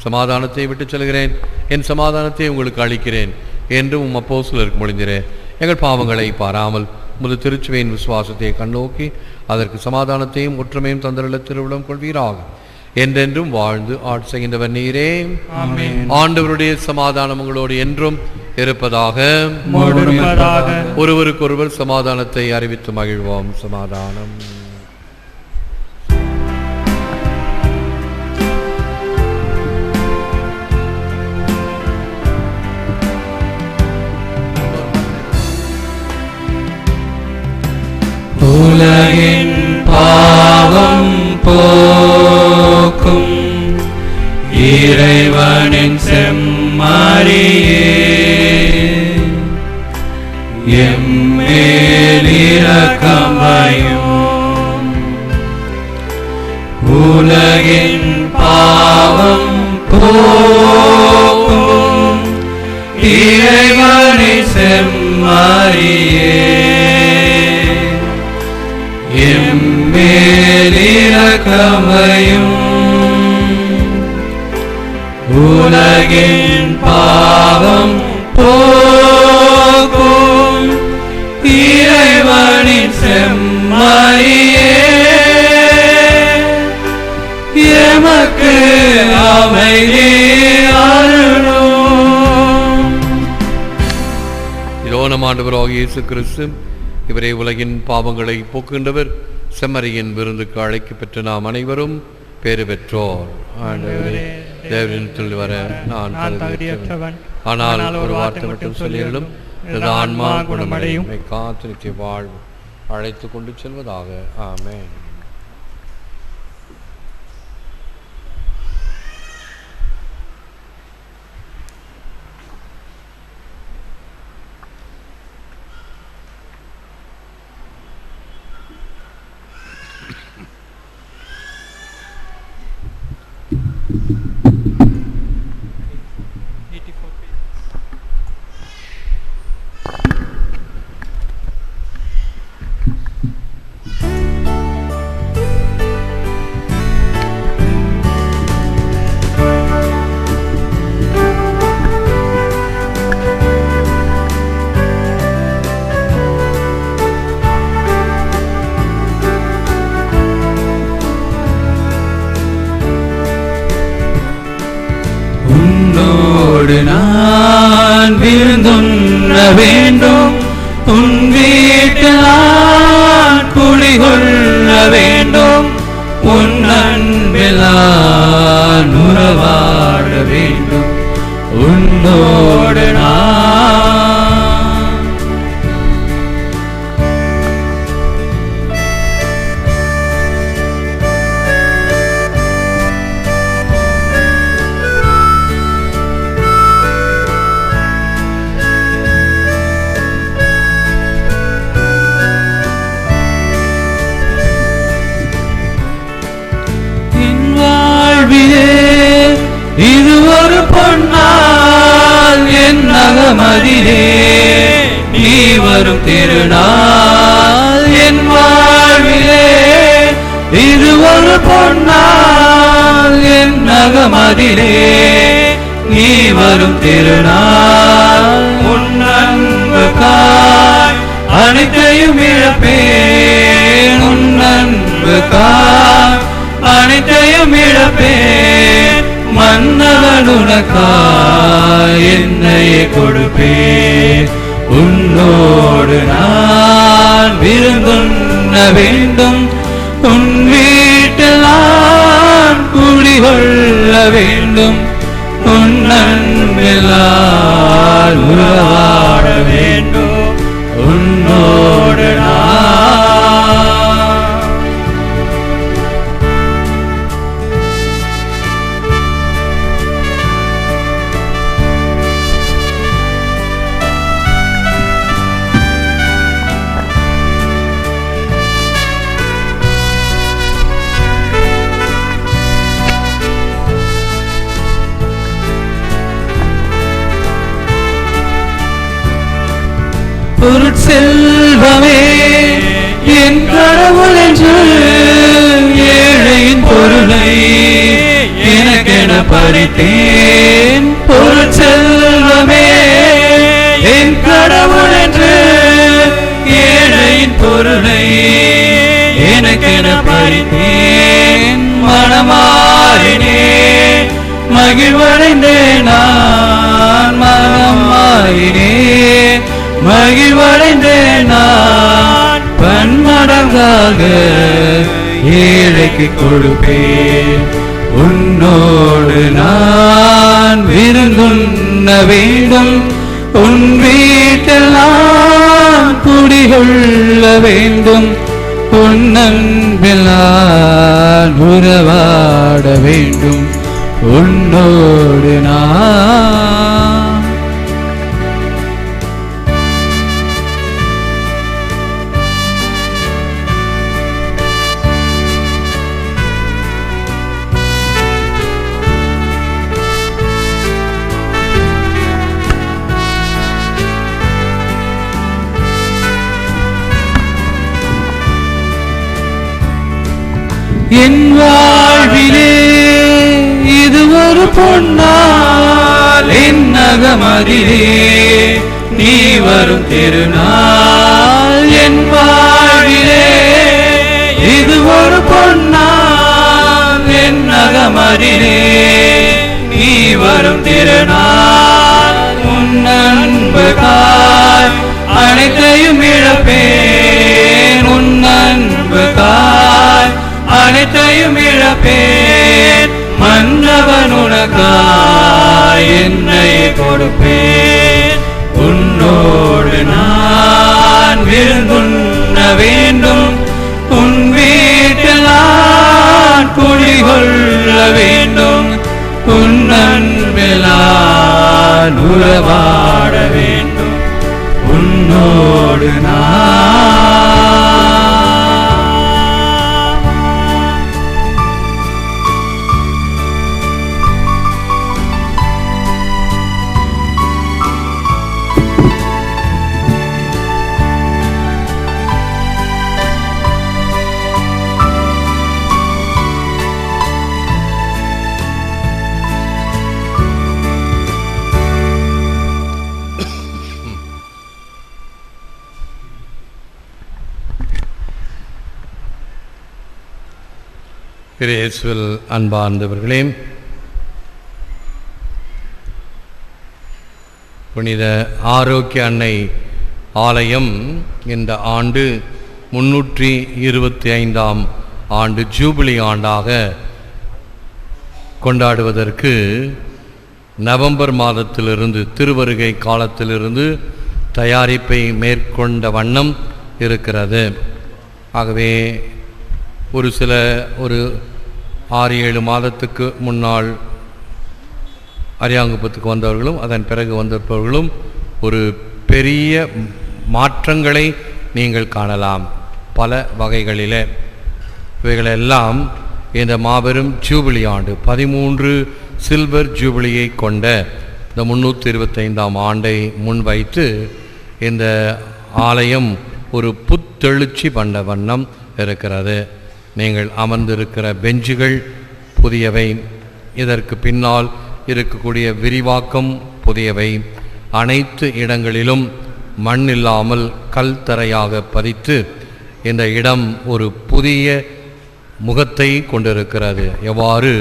சமாதானத்தை விட்டுச் செல்கிறேன், என் சமாதானத்தை உங்களுக்கு அளிக்கிறேன் என்று உம் அப்போஸ்தலருக்கு மொழிந்தீரே. எங்கள் பாவங்களை பாராமல் உமது திருச்சுவையின் விசுவாசத்தை கண்ணோக்கி அதற்கு சமாதானத்தையும் ஒற்றுமையும் தந்தருள திருவிழம் கொள்வீராக. என்றென்றும் வாழ்ந்து ஆட்சி செய்கின்றவர் நீரே. ஆண்டவருடைய சமாதானம் உங்களோடு என்றும் இருப்பதாக. ஒருவருக்கொருவர் சமாதானத்தை அறிவித்து மகிழ்வோம். சமாதானம். உலகின் பாவம் போக்கும் இறைவனின் செம்மறியே, எம்மேல் இரக்கம் வையும். உலகின் பாவம் போக்கும் இறைவனின் செம்மறியே, எம்மேல் இரக்கம் வையும். உலகின் பாவம் போக்கும் இறைவனின் செம்மறியே, எமக்கு அமைதி அருளும். நம் ஆண்டவராகிய இயேசு கிறிஸ்து இவரே உலகின் பாவங்களை போக்குகின்றவர். செம்மறியின் விருந்துக்கு அழைக்கப்பெற்ற நாம் அனைவரும் பேறு பெற்றோர். ஆண்டவரே, தேவனிடத்தில் வர நான் தகுதியற்றவன். ஆனால் ஒரு வார்த்தை மட்டும் சொல்லியிருந்தும் எனது ஆன்மா குணமடையும். காத்திருக்க வாழ்வு அழைத்து கொண்டு செல்வதாக. ஆமென். உன்னோடு நான் விருந்துண்ண வேண்டும், உன் வீட்டில் நான் குடிகொள்ள வேண்டும், உன் அன்பில் நான் உறவாட வேண்டும். உன்னோடு நான் இது ஒரு பொன்னாள், என் அகமதிலே நீ வரும் திருநாள். என் வாழ்விலே இது ஒரு பொன்னாள், என் அகமதிலே நீ வரும் திருநாள். உன் அன்புக்காய் அனைத்தையும் இழப்பேன், உன் அன்புக்காய் அனைத்தையும் இழப்பேன். மன்னவன் உனக்காய் என்னையே கொடுப்பேன். உன்னோடு நான் விருந்துண்ண வேண்டும், உன் வீட்டில் நான் குடிகொள்ள வேண்டும், உன் அன்பில் நான் உறவாட வேண்டும். உன்னோடு நான் பொருட்செல்வமே என் கடவுள் என்று ஏழையின் பொருளை எனக்கென பறித்தேன். பொருட்செல்வமே என் கடவுள் என்று ஏழையின் பொருளை எனக்கென பறித்தேன். மனமாறினே மகிழ்வடைந்தேன், நான் மனம் மாறினேன் மகிழ்வடைந்தேன். நான் பன்மடங்காக ஏழைக்கு கொடுப்பேன். உன்னோடு நான் விருந்துண்ண வேண்டும், உன் வீட்டில் நான் குடிகொள்ள வேண்டும், உன் அன்பில் நான் உறவாட வேண்டும். உன்னோடு நான் என் வாழ்விலே இது ஒரு பொன்னாள், என் அகமதிலே நீ வரும் திருநாள். என் வாழ்விலே இது ஒரு பொன்னாள், என் அகமதிலே நீ வரும் திருநாள். உன் அன்புக்காய் அனைத்தையும் இழப்பேன், உன் அன்புக்காய் அனைத்தையும் இழப்பேன். மன்னவன் உனக்காய் என்னை கொடுப்பேன். உன்னோடு நான் விருந்துண்ண வேண்டும், உன் வீட்டில் நான் குடிகொள்ள வேண்டும், உன் அன்பில் நான் உறவாட வேண்டும், உன்னோடு நான். இயேசுவில் அன்பார்ந்தவர்களே, புனித ஆரோக்கிய அன்னை ஆலயம் இந்த ஆண்டு 325ஆம் ஆண்டு ஜூபிலி ஆண்டாக கொண்டாடுவதற்கு நவம்பர் மாதத்திலிருந்து திருவருகை காலத்திலிருந்து தயாரிப்பை மேற்கொண்ட வண்ணம் இருக்கிறது. ஆகவே ஒரு 6-7 மாதத்துக்கு முன்னால் அரியாங்குப்பத்துக்கு வந்தவர்களும் அதன் பிறகு வந்திருப்பவர்களும் ஒரு பெரிய மாற்றங்களை நீங்கள் காணலாம் பல வகைகளிலே. இவைகளெல்லாம் இந்த மாபெரும் ஜூபிலி ஆண்டு 13 சில்வர் ஜூபிலியை கொண்ட இந்த 325ஆம் ஆண்டை முன்வைத்து இந்த ஆலயம் ஒரு புத்தெழுச்சி பண்ண வண்ணம் இருக்கிறது. நீங்கள் அமர்ந்திருக்கிற பெஞ்சுகள் புதியவை, இதற்கு பின்னால் இருக்கக்கூடிய விரிவாக்கம் புதியவை. அனைத்து இடங்களிலும் மண் இல்லாமல் கல் தரையாக பதித்து இந்த இடம் ஒரு புதிய முகத்தை கொண்டிருக்கிறது. எவ்வாறு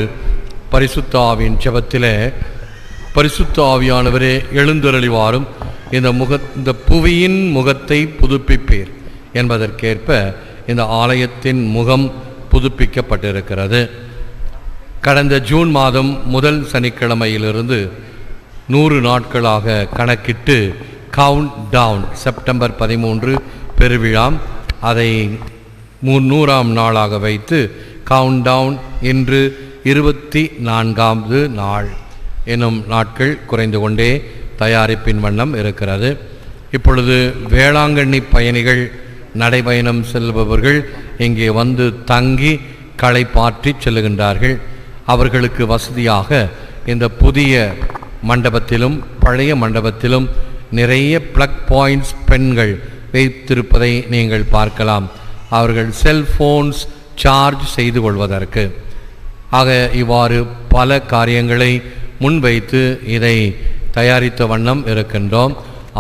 பரிசுத்த ஆவியின் ஜெபத்திலே பரிசுத்த ஆவியானவரே எழுந்தருளிவாரும் இந்த புவியின் முகத்தை புதுப்பிப்பீர் என்பதற்கேற்ப இந்த ஆலயத்தின் முகம் புதுப்பிக்கப்பட்டிருக்கிறது. கடந்த ஜூன் மாதம் முதல் சனிக்கிழமையிலிருந்து 100 நாட்களாக கணக்கிட்டு கவுண்ட் டவுன் செப்டம்பர் 13 பெருவிழா, அதை 100ஆம் நாளாக வைத்து கவுண்ட் டவுன் இன்று 24வது நாள் எனும் நாட்கள் குறைந்து கொண்டே தயாரிப்பின் வண்ணம் இருக்கிறது. இப்பொழுது வேளாங்கண்ணி பயணிகள் நடைபயணம் செல்பவர்கள் இங்கே வந்து தங்கி களைப்பாற்றி செல்லுகின்றார்கள். அவர்களுக்கு வசதியாக இந்த புதிய மண்டபத்திலும் பழைய மண்டபத்திலும் நிறைய பிளக் பாயிண்ட்ஸ் பெண்கள் வைத்திருப்பதை நீங்கள் பார்க்கலாம், அவர்கள் செல்போன்ஸ் சார்ஜ் செய்து கொள்வதற்கு. ஆக இவ்வாறு பல காரியங்களை முன்வைத்து இதை தயாரித்த வண்ணம் இருக்கின்றோம்.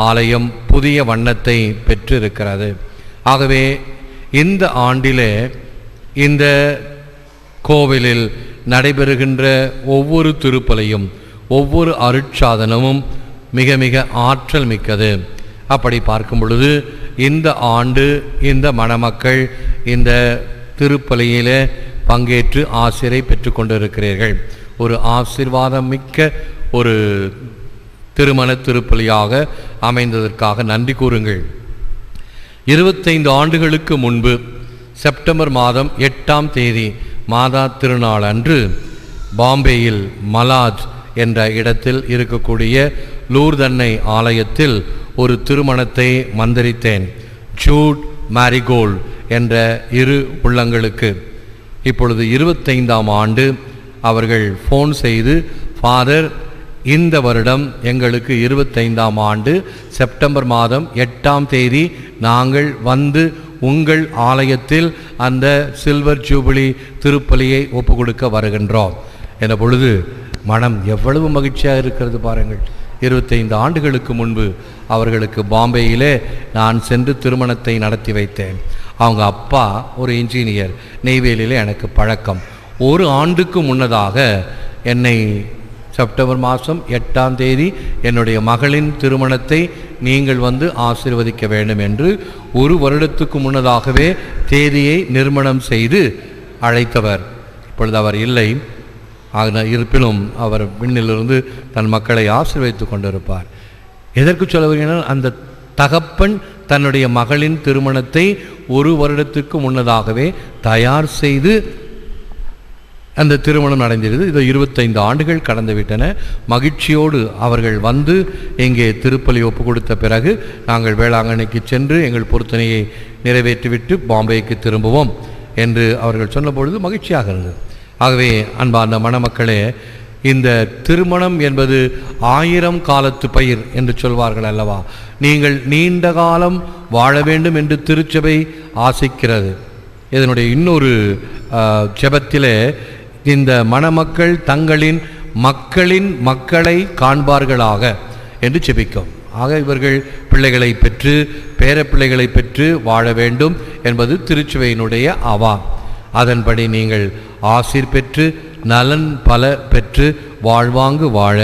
ஆலயம் புதிய வண்ணத்தை பெற்றிருக்கிறது. ஆகவே இந்த ஆண்டிலே இந்த கோவிலில் நடைபெறுகின்ற ஒவ்வொரு திருப்பலியும் ஒவ்வொரு அருட்சாதனமும் மிக மிக ஆற்றல் மிக்கது. அப்படி பார்க்கும் பொழுது இந்த ஆண்டு இந்த மணமக்கள் இந்த திருப்பலியிலே பங்கேற்று ஆசிரை பெற்றுக்கொண்டிருக்கிறீர்கள். ஒரு ஆசீர்வாதம் மிக்க ஒரு திருமண திருப்பலியாக அமைந்ததற்காக நன்றி கூறுங்கள். 25 ஆண்டுகளுக்கு முன்பு செப்டம்பர் மாதம் 8ஆம் தேதி மாதா திருநாள் அன்று பாம்பேயில் மலாஜ் என்ற இடத்தில் இருக்கக்கூடிய லூர்தன்னை ஆலயத்தில் ஒரு திருமணத்தை மந்திரித்தேன். ஜூட் மேரிகோல்ட் என்ற 2 உள்ளங்களுக்கு. இப்பொழுது 25ஆம் ஆண்டு அவர்கள் ஃபோன் செய்து, ஃபாதர், இந்த வருடம் எங்களுக்கு 25ஆம் ஆண்டு செப்டம்பர் மாதம் 8ஆம் தேதி நாங்கள் வந்து உங்கள் ஆலயத்தில் அந்த சில்வர் ஜூபிலி திருப்பலியை ஒப்பு கொடுக்க வருகின்றோம் என்ற பொழுது மனம் எவ்வளவு மகிழ்ச்சியாக இருக்கிறது பாருங்கள். 25 ஆண்டுகளுக்கு முன்பு அவர்களுக்கு பாம்பேயிலே நான் சென்று திருமணத்தை நடத்தி வைத்தேன். அவங்க அப்பா ஒரு இன்ஜினியர், நெய்வேலியிலே எனக்கு பழக்கம். 1 ஆண்டுக்கு முன்னதாக என்னை செப்டம்பர் மாதம் 8ஆம் தேதி என்னுடைய மகளின் திருமணத்தை நீங்கள் வந்து ஆசீர்வதிக்க வேண்டும் என்று 1 வருடத்துக்கு முன்னதாகவே தேதியை நிர்ணயம் செய்து அழைத்தவர். இப்பொழுது அவர் இல்லை. இருப்பினும் அவர் விண்ணிலிருந்து தன் மக்களை ஆசீர்வதித்து கொண்டிருப்பார். எதற்கு சொல்ல வருகிறார்? அந்த தகப்பன் தன்னுடைய மகளின் திருமணத்தை 1 வருடத்துக்கு முன்னதாகவே தயார் செய்து அந்த திருமணம் நடந்திருது. இது 25 ஆண்டுகள் கடந்து விட்டன. மகிழ்ச்சியோடு அவர்கள் வந்து இங்கே திருப்பலி ஒப்பு கொடுத்த பிறகு நாங்கள் வேளாங்கண்ணிக்கு சென்று எங்கள் பொருத்தனையை நிறைவேற்றிவிட்டு பாம்பேக்கு திரும்புவோம் என்று அவர்கள் சொன்னபொழுது மகிழ்ச்சியாக இருந்தது. ஆகவே அன்பார்ந்த மணமக்களே, இந்த திருமணம் என்பது 1000 காலத்து பயிர் என்று சொல்வார்கள் அல்லவா? நீங்கள் நீண்ட காலம் வாழ வேண்டும் என்று திருச்சபை ஆசைக்கிறது. இதனுடைய இன்னொரு ஜெபத்திலே இந்த மணமக்கள் தங்களின் மக்களின் மக்களை காண்பார்களாக என்று ஜெபிக்கும். ஆக இவர்கள் பிள்ளைகளை பெற்று பேரப்பிள்ளைகளை பெற்று வாழ வேண்டும் என்பது திருச்சபையினுடைய அவா. அதன்படி நீங்கள் ஆசீர் பெற்று நலன் பல பெற்று வாழ்வாங்கு வாழ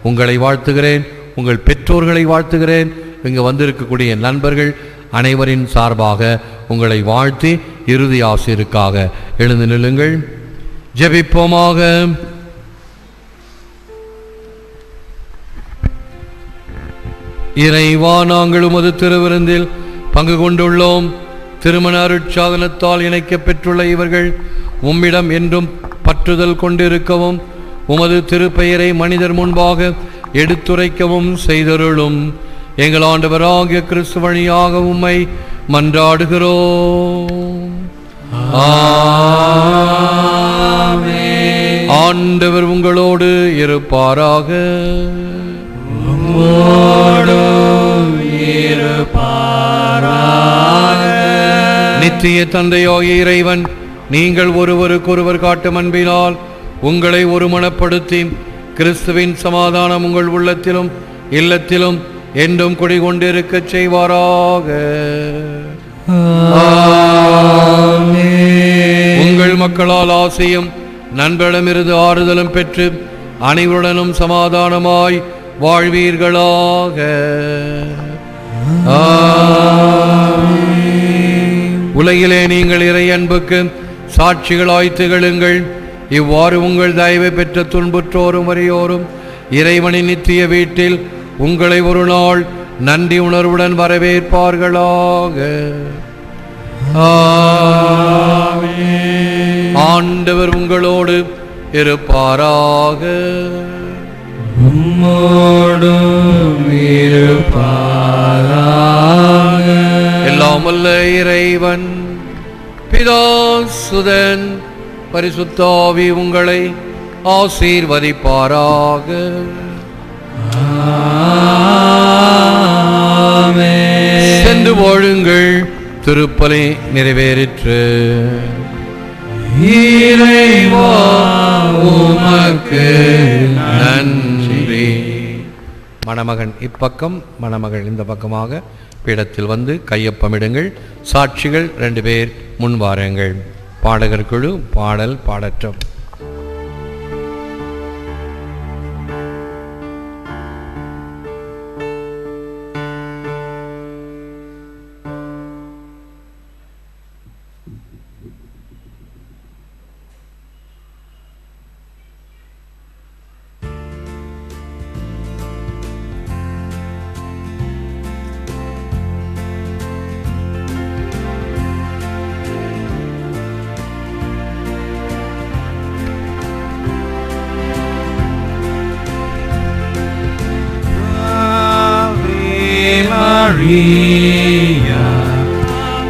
உங்களை வாழ்த்துகிறேன், உங்கள் பெற்றோர்களை வாழ்த்துகிறேன். இங்கு வந்திருக்கக்கூடிய நண்பர்கள் அனைவரின் சார்பாக உங்களை வாழ்த்தி இறுதி ஆசீருக்காக எழுந்து நில்லுங்கள். ஜெபிப்போமாக. இறைவா, நாங்கள் உமது திருவிருந்தில் பங்கு கொண்டுள்ளோம். திருமண அருட்சாதனத்தால் இணைக்கப் பெற்றுள்ள இவர்கள் உம்மிடம் என்றும் பற்றுதல் கொண்டிருக்கவும் உமது திருப்பெயரை மனிதர் முன்பாக எடுத்துரைக்கவும் செய்தருளும். எங்கள் ஆண்டவராகிய கிறிஸ்து வழியாக உம்மை மன்றாடுகிறோம். ஆமென். ஆண்டவர் உங்களோடு இருப்பாராக. நித்திய தந்தையாகிய இறைவன், நீங்கள் ஒருவருக்கொருவர் காட்டும் அன்பினால் உங்களை ஒருமனப்படுத்தி கிறிஸ்துவின் சமாதானம் உங்கள் உள்ளத்திலும் இல்லத்திலும் என்றும் குடிகொண்டிருக்க செய்வாராக. உங்கள் மக்களால் ஆசையும் நண்பரிடமிருந்து ஆறுதலும் பெற்று அனைவருடனும் சமாதானமாய் வாழ்வீர்களாக. உலகிலே நீங்கள் இறை அன்புக்கு சாட்சிகளாய் திகழுங்கள். இவ்வாறு உங்கள் தயவை பெற்ற துன்புற்றோரும் வறியோரும் இறைவனின் நித்திய வீட்டில் உங்களை ஒரு நாள் நன்றி உணர்வுடன் வரவேற்பார்களாக. ஆண்டவர் உங்களோடு இருப்பாராக. எல்லாம் வல்ல இறைவன் பிதா சுதன் பரிசுத்த ஆவி உங்களை ஆசீர்வதிப்பாராக. சென்று வாழுங்கள். திருப்பலி நிறைவேறிற்று. இறைவா உமக்கு நன்றி. மணமகன் இப்பக்கம், மணமகள் இந்த பக்கமாக பீடத்தில் வந்து கையொப்பமிடுங்கள். சாட்சிகள் 2 பேர் முன் வாருங்கள். பாடகர் குழு பாடல் பாடட்டும். Maria,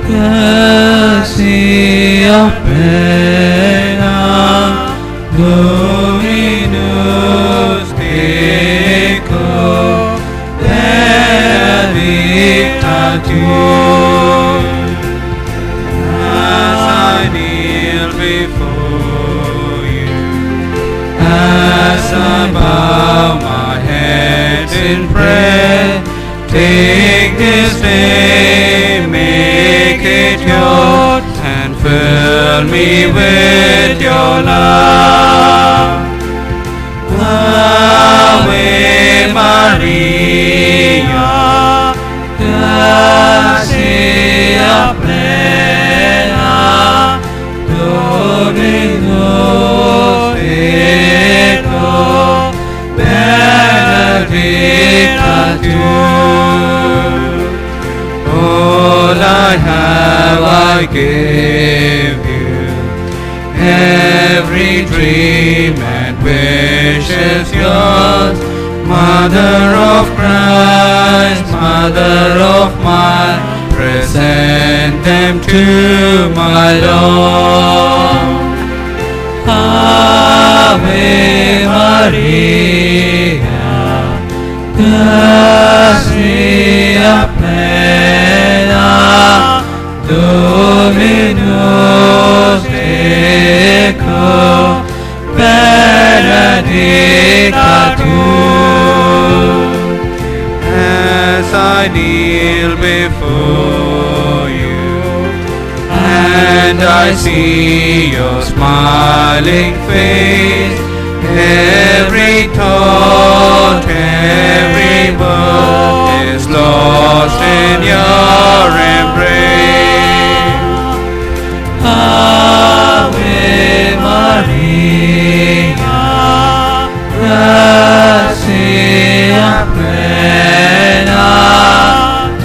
gracia plena, Dominus tecum, benedictatur, as I kneel before you, as I bow my head in prayer, take this day, make it yours, and fill me with your love. Ave Maria, gracia plena, Dominus tecum. dream and wish is yours. Mother of Christ, Mother of mine, present them to my Lord. Ave Maria, gracia plena, Dominus tecum, benedicta tu. As I kneel before you, and I see your smiling face, every thought, every word is lost in your embrace. Ave Maria, gracia plena,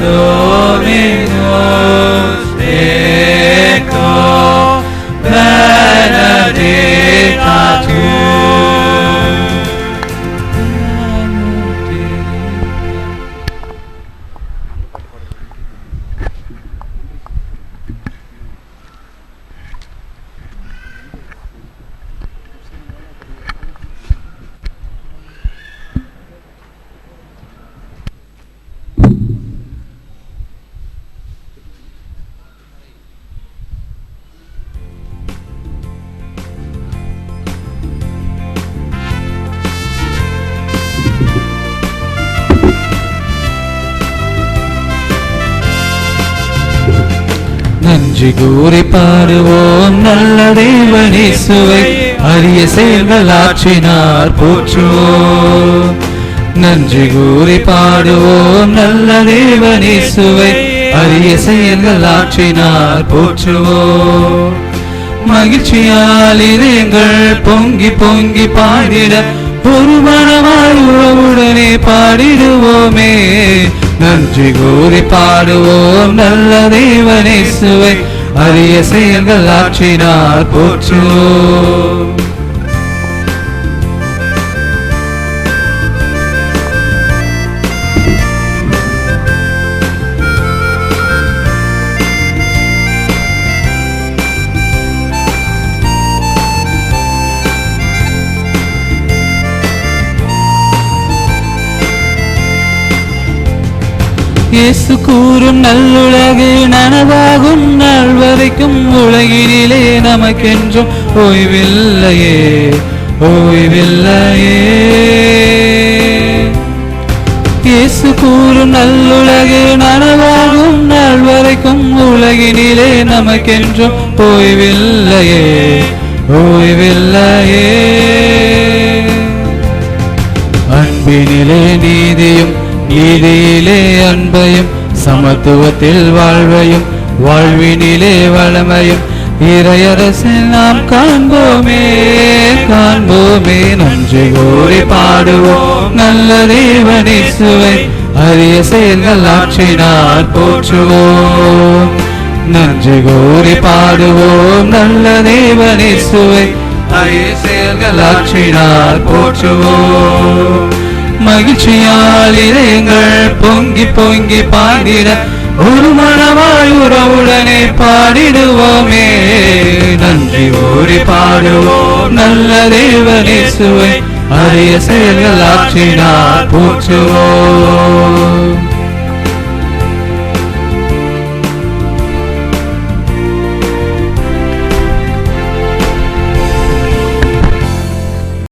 Dominus tecum, benedicta tu. நன்றி கூறி பாடுவோம் நல்ல தேவனேசுவை, அரிய செயல்கள் ஆற்றினார் போற்றுவோம். நன்றி கூறி பாடுவோம் நல்ல தேவனேசுவை, அரிய செயல்கள் ஆற்றினார் போற்றுவோம். மகிழ்ச்சியால் இதயங்கள் பொங்கி பொங்கி பாடிட, ஒரு மனமாய் உறவுடனே பாடிடுவோமே. நன்றி கூறி பாடுவோம் நல்ல தேவனேசுவை, அரிய செயல்கள் ஆற்றினார் போற்றுவோம். இயேசு கூறும் நல்லுலகு நனவாகும் நாள் வரைக்கும் உலகினிலே நமக்கென்றும் ஓய்வில்லையே, ஓய்வில்லையே. இயேசு கூறும் நல்லுலகு நனவாகும் நாள் வரைக்கும் உலகினிலே நமக்கென்றும் ஓய்வில்லையே, ஓய்வில்லையே. அன்பினிலே நீதியும், நீதியிலே அன்பையும், சமத்துவத்தில் வாழ்வையும், வாழ்வினிலே வளமையும், இறையரசில் நாம் காண்போமே, காண்போமே. நன்றி கூறி பாடுவோம் நல்ல தேவனேசுவை, அரிய செயல்கள் ஆற்றினார் போற்றுவோம். நன்றி கூறி பாடுவோம் நல்ல தேவனேசுவை, அரிய செயல்கள் ஆற்றினார் போற்றுவோம். மகிழ்ச்சியால் இதயங்கள் பொங்கி பொங்கி பாடிட, ஒரு மனமாய் உறவுடனே பாடிடுவோமே. நன்றி கூறி பாடுவோம் நல்ல தேவனேசுவை, அரிய செயல்கள் ஆற்றினார் போற்றுவோம்.